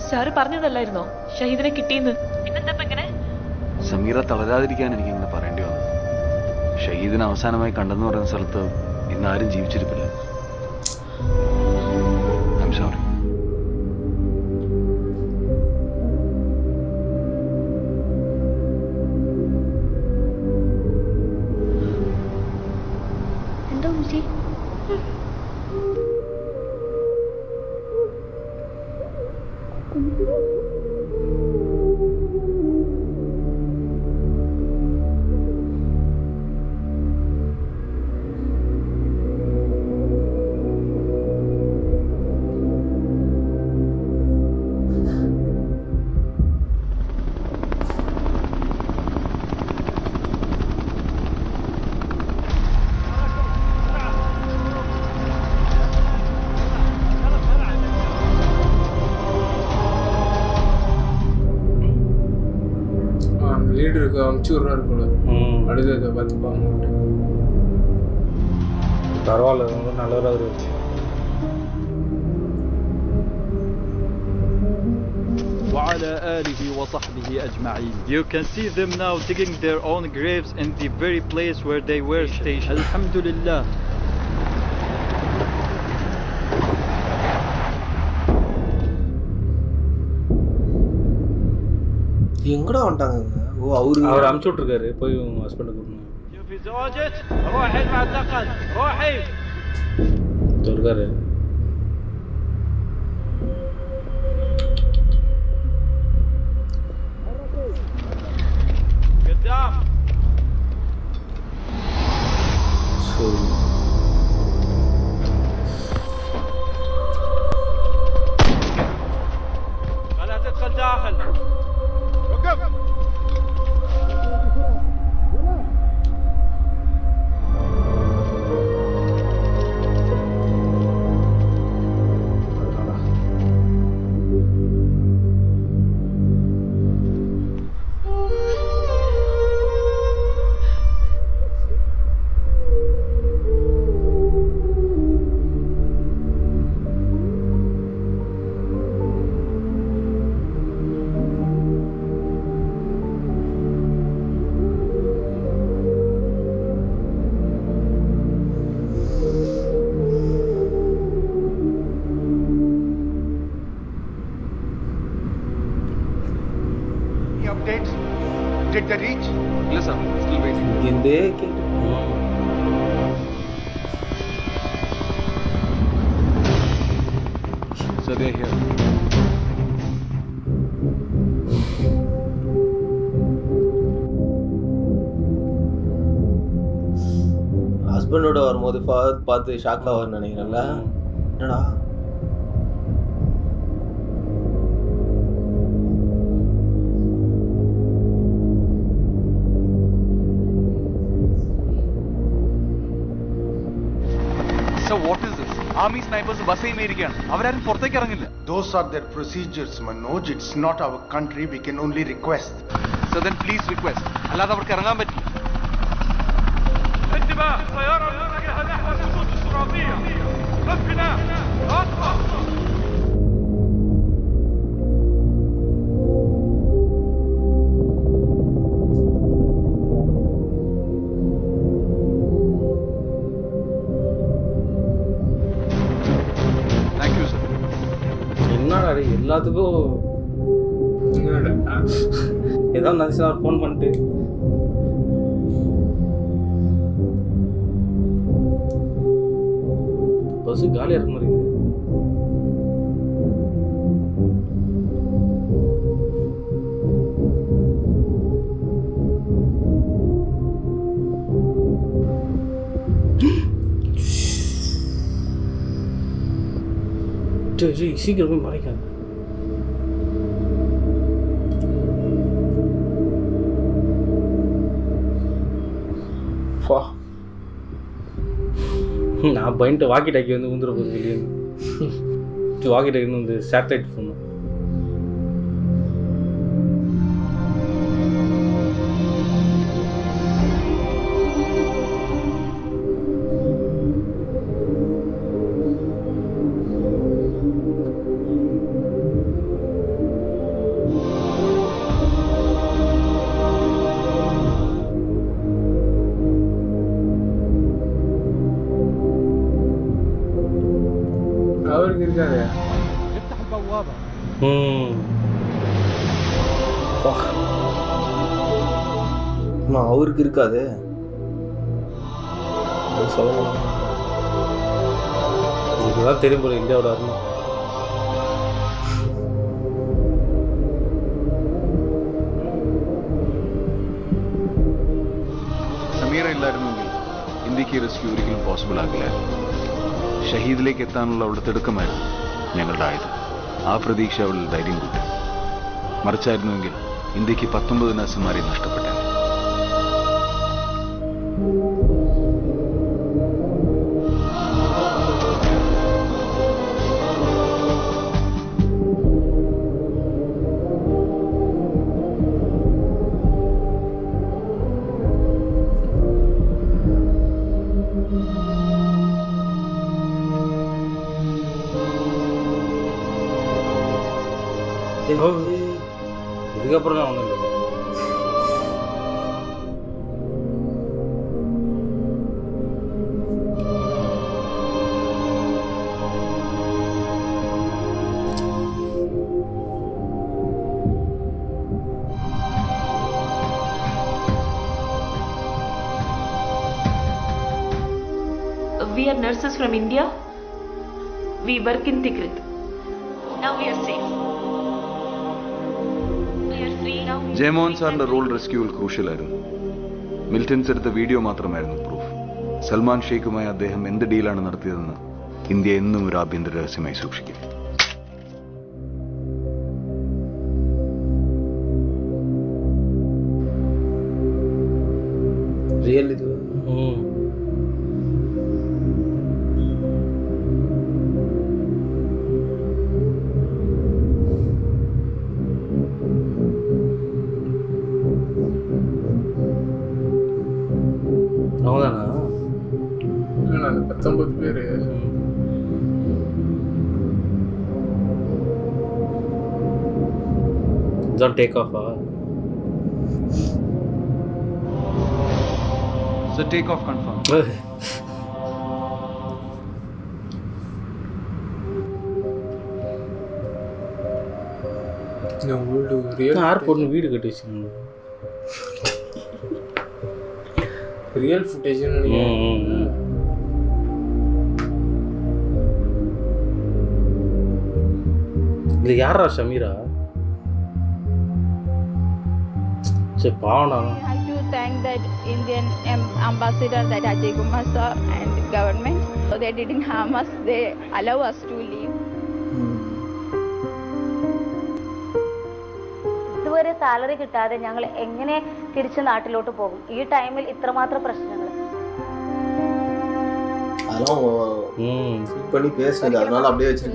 സാറ് പറഞ്ഞതല്ലായിരുന്നോ ഷഹീദിനെ കിട്ടിയെന്ന്? പിന്നെന്താ ഇങ്ങനെ? സമീറ തളരാതിരിക്കാൻ എനിക്കിങ്ങനെ പറയേണ്ടി വന്നു. ഷഹീദിനെ അവസാനമായി കണ്ടെന്ന് പറയുന്ന സ്ഥലത്ത് ഇന്ന് ആരും ജീവിച്ചിരിപ്പില്ല. I am sorry. லீடருக்கு அமுச்சு விட்றாரு போல அடுத்ததை பார்த்துப்பாங்க. பரவாயில்ல, ரொம்ப நல்லவராக இருக்கு. وعلى آله وصحبه أجمعين. You can see them now digging their own graves in the very place where they were stationed. Alhamdulillah. எங்கடா வந்துட்டாங்க? ஓ, அவர் அமுச்சு விட்ருக்காரு, போய் உங்க ஹஸ்பண்டை கூட்டணும் இருக்காரு. ولا تدخل داخل. وقف. Updates? Did they reach? Yes, sir. Still waiting. எந்தே கேட்டு So they're here. ஹஸ்பண்டோட வரும்போது ஃபாதர் பார்த்து ஷாக் ஆவார்னு நினைக்கிறேன்ல. என்னடா So what is this? Army snipers bus ഇരിക്കുകയാണ്. അവരാരും പുറത്തേക്ക് ഇറങ്ങില്ല. Those are their procedures, Manoj. It's not our country. We can only request. So then please request. അല്ലാതെ അവർക്ക് ഇറങ്ങാൻ പറ്റില്ല. انتباه طيارة متجهة نحو الخطوط الصراطية. ربنا أطلق. Thank you, sir. என்னடா எல்லாத்துக்கும் ஏதாவது நினச்சா ஃபோன் பண்ணிட்டு பஸ்ஸு காலியாக இருக்க மாதிரி இருக்குது. சீக்கிரம் போய் மறைக்காது. நான் பயன்ட்டு வாக்கி டாக்கி வந்து ஊந்துட போகுது வெளியே. வாக்கி டாக்கி வந்து சேட்டலைட் ஃபோன். அவருக்கு இருக்காது. அவருக்கு இருக்காது சொல்லலாம். இதுதான் தெரியும் போல இந்தியாவோட அருமை. ബാക്കി റെസ്ക്യൂ ഒരിക്കലും പോസിബിൾ ആകില്ല. ഷഹീദിലേക്ക് എത്താനുള്ള അവളുടെ തിടുക്കമായിരുന്നു ഞങ്ങളുടെ ആയുധം. ആ പ്രതീക്ഷ അവളിൽ ധൈര്യം കൂട്ടി. മറിച്ചായിരുന്നുവെങ്കിൽ ഇന്ത്യക്ക് 19 നഴ്സുമാരെ നഷ്ടപ്പെട്ടു. இதுக்கப்புறம் நான் ஒன்றும் இல்லை. We are nurses from India. We work in Tikrit. Now we are safe. We are free now. Jayamohan സാറിന്റെ റോൾ റെസ്ക്യൂവിൽ ക്രൂഷ്യലായിരുന്നു. മിൽട്ടൻസ് എടുത്ത വീഡിയോ മാത്രമായിരുന്നു പ്രൂഫ്. സൽമാൻ ഷെയ്ഖുമായി അദ്ദേഹം എന്ത് ഡീലാണ് നടത്തിയതെന്ന് ഇന്ത്യ എന്നും ഒരു ആഭ്യന്തര രഹസ്യമായി സൂക്ഷിക്കും. റിയൽ ഇത് அவங்கதானா? இல்லை நான் 19 பேர். இதுதான் take ஆஃபா? So take off confirm. இந்த வீடு ரியல் ஏர்போர்ட்னு வீடு கட்டி வச்சுக்கோங்க. ரியல் ஃபுட்டேஜ்னு நினைக்கிறேன். இது யாரா ஷமீரா? சரி Bhavana. I have to thank that Indian ambassador, that Ajay Kumar sir and government. So they didn't harm us. They allow us to leave. ഇതുവരെ സാലറി കിട്ടാതെ ഞങ്ങൾ എങ്ങനെ തിരിച്ച് നാട്ടിലോട്ട് പോകും? ഈ ടൈമിൽ ഇത്രമാത്രം പ്രശ്നങ്ങൾ.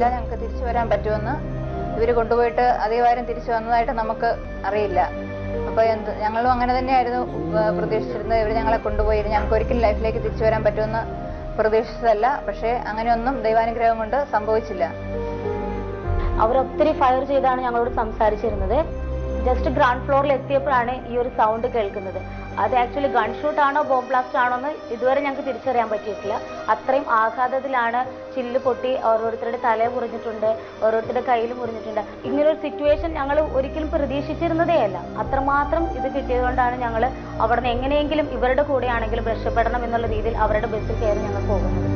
ഞങ്ങൾക്ക് തിരിച്ചു വരാൻ പറ്റുമെന്ന് ഇവർ കൊണ്ടുപോയിട്ട് അതേവാരം തിരിച്ചു വന്നതായിട്ട് നമുക്ക് അറിയില്ല. അപ്പോൾ ഞങ്ങളും അങ്ങനെ തന്നെയായിരുന്നു പ്രതീക്ഷിച്ചിരുന്നത്. ഇവർ ഞങ്ങളെ കൊണ്ടുപോയി ഞങ്ങൾക്ക് ഒരിക്കലും ലൈഫിലേക്ക് തിരിച്ചു വരാൻ പറ്റുമെന്ന് പ്രതീക്ഷിച്ചതല്ല. പക്ഷേ അങ്ങനെയൊന്നും ദൈവാനുഗ്രഹം കൊണ്ട് സംഭവിച്ചില്ല. അവരൊത്തിരി ഫയർ ചെയ്താണ് ഞങ്ങളോട് സംസാരിച്ചിരുന്നത്. ജസ്റ്റ് ഗ്രൗണ്ട് ഫ്ലോറിൽ എത്തിയപ്പോഴാണ് ഈ ഒരു സൗണ്ട് കേൾക്കുന്നത്. അത് ആക്ച്വലി ഗൺ ഷൂട്ട് ആണോ ബോംബ് ബ്ലാസ്റ്റ് ആണോ എന്ന് ഇതുവരെ ഞങ്ങൾക്ക് തിരിച്ചറിയാൻ പറ്റിയിട്ടില്ല. അത്രയും ആഘാതത്തിലാണ് ചില്ല് പൊട്ടി ഓരോരുത്തരുടെ തല മുറിഞ്ഞിട്ടുണ്ട്, ഓരോരുത്തരുടെ കയ്യിൽ മുറിഞ്ഞിട്ടുണ്ട്. ഇങ്ങനൊരു സിറ്റുവേഷൻ ഞങ്ങൾ ഒരിക്കലും പ്രതീക്ഷിച്ചിരുന്നതേ അല്ല. അത്രമാത്രം ഇത് കിട്ടിയതുകൊണ്ടാണ് ഞങ്ങൾ അവിടെ നിന്ന് എങ്ങനെയെങ്കിലും ഇവരുടെ കൂടെയാണെങ്കിലും രക്ഷപ്പെടണം എന്നുള്ള രീതിയിൽ അവരുടെ ബസ്സിൽ കയറി ഞങ്ങൾ പോകുന്നത്.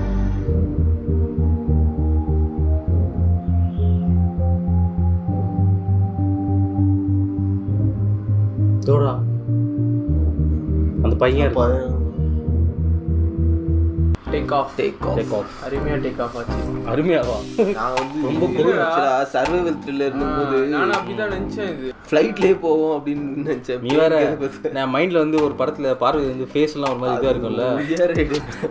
அந்த பையன் டேக் ஆஃப் அருமையா டேக் ஆஃப் ஆச்சு. அருமையாவா? நான் வந்து ரொம்ப கோவத்துல சர்வைவல் த்ரில்லர் இருக்கும்போது நான் அப்படிதான் நினைச்சேன். இது ஃப்ளைட்லயே போவோம் அப்படின்னு நினைச்சேன். நீ வேற நான் மைண்ட்ல வந்து ஒரு படத்துல பார்வை வந்து ஃபேஸ் எல்லாம் ஒரு மாதிரி இதா இருக்கும்ல.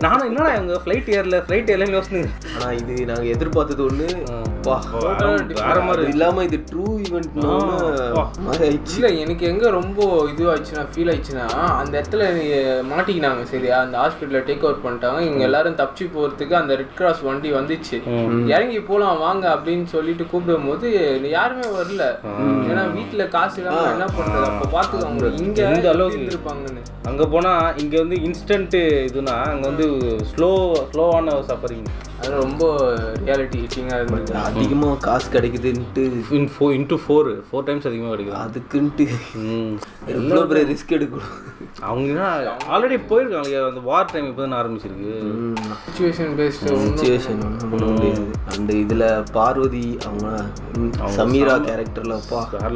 நானும் என்னடா இவங்க ஃப்ளைட் ஏர்ல யோசனை. ஆனா இது நாங்க எதிர்பார்த்தது ஒண்ணு வேற மாதிரி இல்லாம இது ட்ரூ ஈவென்ட் இல்ல. எனக்கு எங்க ரொம்ப இதுவாச்சுன்னா ஃபீல் ஆயிடுச்சுன்னா அந்த இடத்துல மாட்டிக்கினாங்க. சரியா, அந்த ஹாஸ்பிட்டல்ல டேக் ஓவர் பண்ணிட்டாங்க. இவங்க எல்லாரும் தப்பிச்சு போறதுக்கு அந்த ரெட் கிராஸ் வண்டி வந்துச்சு. இறங்கி போலாம் வாங்க அப்படின்னு சொல்லிட்டு கூப்பிடும் போது யாருமே வரல. ஏன்னா வீட்டுல காசு இல்லாம என்ன பண்றது? அப்ப பாத்துக்கோங்க இங்க இந்த அளவுக்கு இருப்பாங்கன்னு. அங்க போனா இங்க வந்து இன்ஸ்டன்ட் இதுனா அங்க வந்து ஸ்லோவான சஃபரிங். அது ரொம்ப ரியாலிட்டி ஹிட்டிங்காக இருந்தது. அதிகமாக காசு கிடைக்குதுன்ட்டு இன்ட்டு ஃபோர் டைம்ஸ் அதிகமாக கிடைக்குது. அதுக்குன்ட்டு எவ்வளோ பெரிய ரிஸ்க் எடுக்கணும். அவங்க ஆல்ரெடி போயிருக்காங்க, அந்த வார் டைம் இப்போ தான் ஆரம்பிச்சிருக்கு. சிச்சுவேஷன் பேஸ்டு சிச்சுவேஷன் ஒன்றும் பண்ண முடியாது. அந்த இதில் பார்வதி அவங்க சமீரா கேரக்டரில் வேறு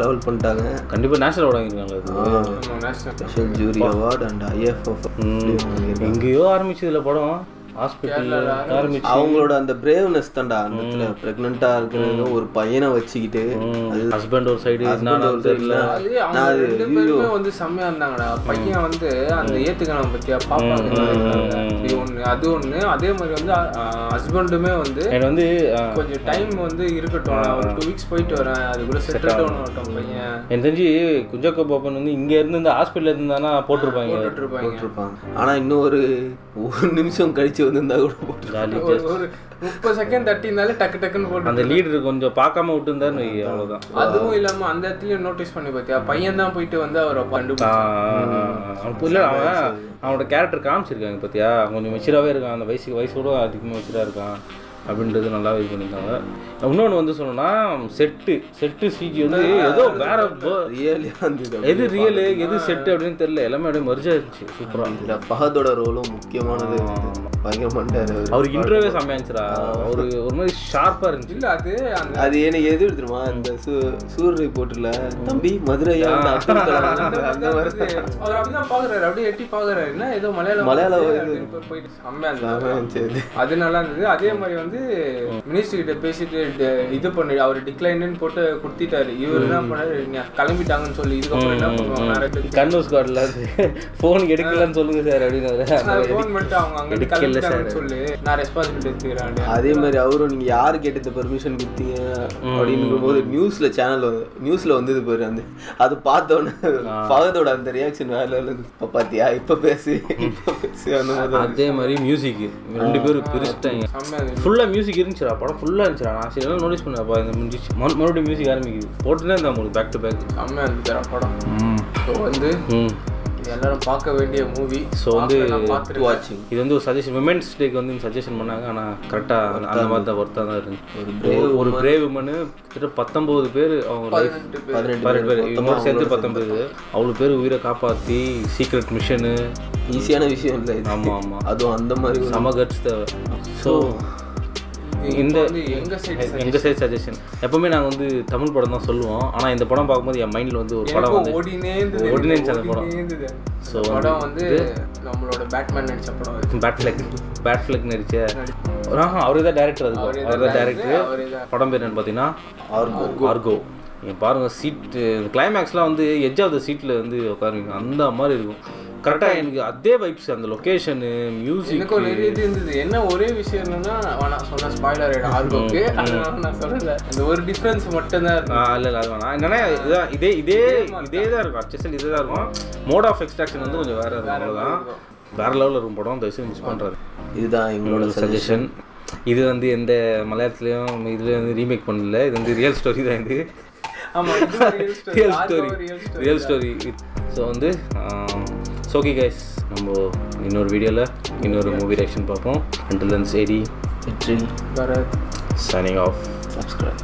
லெவல் பண்ணிட்டாங்க. கண்டிப்பாக நேஷனல் அவார்டு வாங்கியிருக்காங்க. Special jury award and IFF. எங்கேயோ ஆரம்பிச்சதுல படம் அவங்களோட அந்த பிரேவ்னஸ் தான்டா. அந்த பிரெக்னண்டா இருக்கிறது ஒரு பையனை வச்சுக்கிட்டு ஹஸ்பண்ட் ஒரு சைடு வந்து செம்மையா இருந்தாங்கடா. பையன் வந்து அந்த ஏத்துக்கணும் பத்தியா பாப்பாங்க ஒண்ணு அது ஒண்ணு. அதே மாதிரி வந்து ஹஸ்பண்டுமே வந்து கொஞ்சம் டைம் வந்து இருக்கட்டும், ஒரு 2 weeks போயிட்டு வரேன், அதுக்குள்ள செட்டில் டவுன் ஆகட்டும் பையன். எனக்கு தெரிஞ்சு குஞ்சாக்கோ பாப்பன் வந்து இங்க இருந்து இந்த ஹாஸ்பிட்டல் இருந்தானா போட்டிருப்பாங்க. ஆனா இன்னும் ஒரு நிமிஷம் கழிச்சு வந்திருந்தா கூட ஒரு 30 செகண்ட் தட்டினாலே டக்கு டக்குன்னு போட்டு அந்த லீடர் கொஞ்சம் பார்க்காம விட்டுருந்தாரு, அவ்வளவுதான். அதுவும் இல்லாம அந்த இடத்துலயும் நோட்டீஸ் பண்ணி பார்த்தியா, பையன் தான் போயிட்டு வந்து அவரை அவனோட கேரக்டர் காமிச்சிருக்காங்க பார்த்தியா, கொஞ்சம் மெச்சூராகவே இருக்கான், அந்த வயசோட அதிகமாக மெச்சூராக இருக்கான் அப்படின்றது நல்லாவே இது பண்ணியிருந்தாங்க. இன்னொன்று வந்து சொல்லணும்னா செட்டு சிஜி வந்து ஏதோ வேற எது ரியலு எது செட்டு அப்படின்னு தெரியல, எல்லாமே அப்படியே மர்ஜா இருந்துச்சு. சூப்பராக ஃபஹதோட ரோலும் முக்கியமானது, பயங்கரமாட்டாரு. அவருக்கு இன்டர்வியூவே செம்மையாச்சுரா, அவரு ஒரு மாதிரி ஷார்ப்பாக இருந்துச்சு. இல்லை அது எனக்கு எது எடுத்துருமா, இந்த சூர் ரிப்போர்ட்டில் தம்பி மதுரையா அந்த மாதிரி அவர் அப்படிதான் பார்க்குறாரு, அப்படியே எட்டி பார்க்குறாரு, என்ன ஏதோ மலையாளம் போயிட்டு செம்மையா இருந்தது, அது நல்லா இருந்தது. அதே மாதிரி வந்து மினிஸ்டர் கிட்ட பேசிட்டு இது பண்ணி அவர் டிக்ளைன்னு போட்டு கொடுத்துட்டாரு. இவர் என்ன பண்ணாரு, கிளம்பிட்டாங்கன்னு சொல்லி இதுக்கப்புறம் என்ன பண்ணுவாங்க, கண்ணூர் ஸ்குவாட்ல ஃபோன் எடுக்கலன்னு சொல்லுங்க சார் அப்படின்னு ஃபோன் பண்ணிட்டு அவங்க அங்கே கிளம்பிட்டாங்கன்னு சொல்லி நான் ரெஸ்பான்சிபிலிட்டி எடுத்துக்கிறேன். அதே மாதிரி அவரும் நீங்க யாரு கேட்டது பெர்மிஷன் கொடுத்தீங்க அப்படின்னு போது நியூஸ்ல வந்தது பாரு, அந்த அது பார்த்தோன்னே ஃபஹதோட அந்த ரியாக்ஷன் வேற லெவல். பாத்தியா இப்ப பேசு அந்த மாதிரி. அதே மாதிரி மியூசிக் 2 பேரும் பிரிச்சுட்டாங்க. ஃபுல்லாக மியூசிக் இருந்துச்சுடா, படம் ஃபுல்லாக இருந்துச்சுடா. நான் சரி எல்லாம் நோட்டீஸ் பண்ணப்பா, இந்த முடிச்சு மறுபடியும் மியூசிக் ஆரம்பிக்குது, போட்டுனே இருந்தா உங்களுக்கு பேக் டு பேக் செம்மையாக இருந்துச்சு படம். ஸோ வந்து எல்லாரும் பார்க்க வேண்டிய மூவி. ஸோ வந்து இது வந்து ஒரு சஜஷன், விமென்ஸ் டேக்கு வந்து சஜஷன் பண்ணாங்க. ஆனால் கரெக்டாக அந்த மாதிரி தான் ஒர்த்தாக தான் இருந்துச்சு. ஒரு பிரேவ் உமனு கிட்ட 19 பேர், அவங்க லைஃப் 18 பேர் இவங்களோட சேர்த்து 19 பேர் அவ்வளோ பேர் உயிரை காப்பாற்றி சீக்ரெட் மிஷனு ஈஸியான விஷயம் இல்லை. ஆமாம் அதுவும் அந்த மாதிரி செம கட்ஸ் தேவை. ஸோ இந்த எங்கள் சைட் சஜஷன் எப்பவுமே நாங்கள் வந்து தமிழ் படம் தான் சொல்லுவோம். ஆனால் இந்த படம் பார்க்கும்போது என் மைண்டில் வந்து ஒரு படம் வந்து ஓடினே அந்த படம். ஸோ படம் வந்து நம்மளோட பேட்மேன் நடித்த படம், பேட் ஃபிளக் நடிச்ச அவரு தான் டேரக்டர். அவர் தான் டேரக்டர். படம் பேர் என்னன்னு பார்த்தீங்கன்னா ஆர்கோ. நீங்கள் பாருங்கள், சீட்டு கிளைமேக்ஸ்லாம் வந்து எட்ஜ் ஆஃப் த சீட்டில் வந்து உட்காருவீங்க, அந்த மாதிரி இருக்கும். கரெக்டாக எனக்கு அதே வைப்ஸ், அந்த லொக்கேஷனு, மியூசிக், எனக்கு நிறைய இது இருந்தது. என்ன ஒரே விஷயம் என்னன்னா, நான் சொன்ன ஸ்பாய்லர் ஆர்கோக்கு நான் சொல்லலை, அந்த ஒரு டிஃப்ரென்ஸ் மட்டும் தான் இருக்கும். இல்லை அது வேணாம். என்னன்னா இதே தான் இருக்கும், அச்சல் இதே தான் இருக்கும். மோட் ஆஃப் எக்ஸ்ட்ராக்ஷன் வந்து கொஞ்சம் வேறு இருக்கும், அவ்வளோதான். வேறு லெவலில் இருக்கும் படம், தயவுசெய்து மிஸ் பண்ணுறாரு. இதுதான் எங்களோட சஜஷன். இது வந்து எந்த மலையாளத்துலேயும் இதில் வந்து ரீமேக் பண்ணல, இது வந்து ரியல் ஸ்டோரி தான். இது ரியல் ஸ்டோரி. ஸோ வந்து ஓகே கைஸ், நம்ம இன்னொரு வீடியோவில் இன்னொரு மூவி ரியாக்ஷன் பார்ப்போம். Until then, Eddie, Vetri, Bharat, signing off. Subscribe.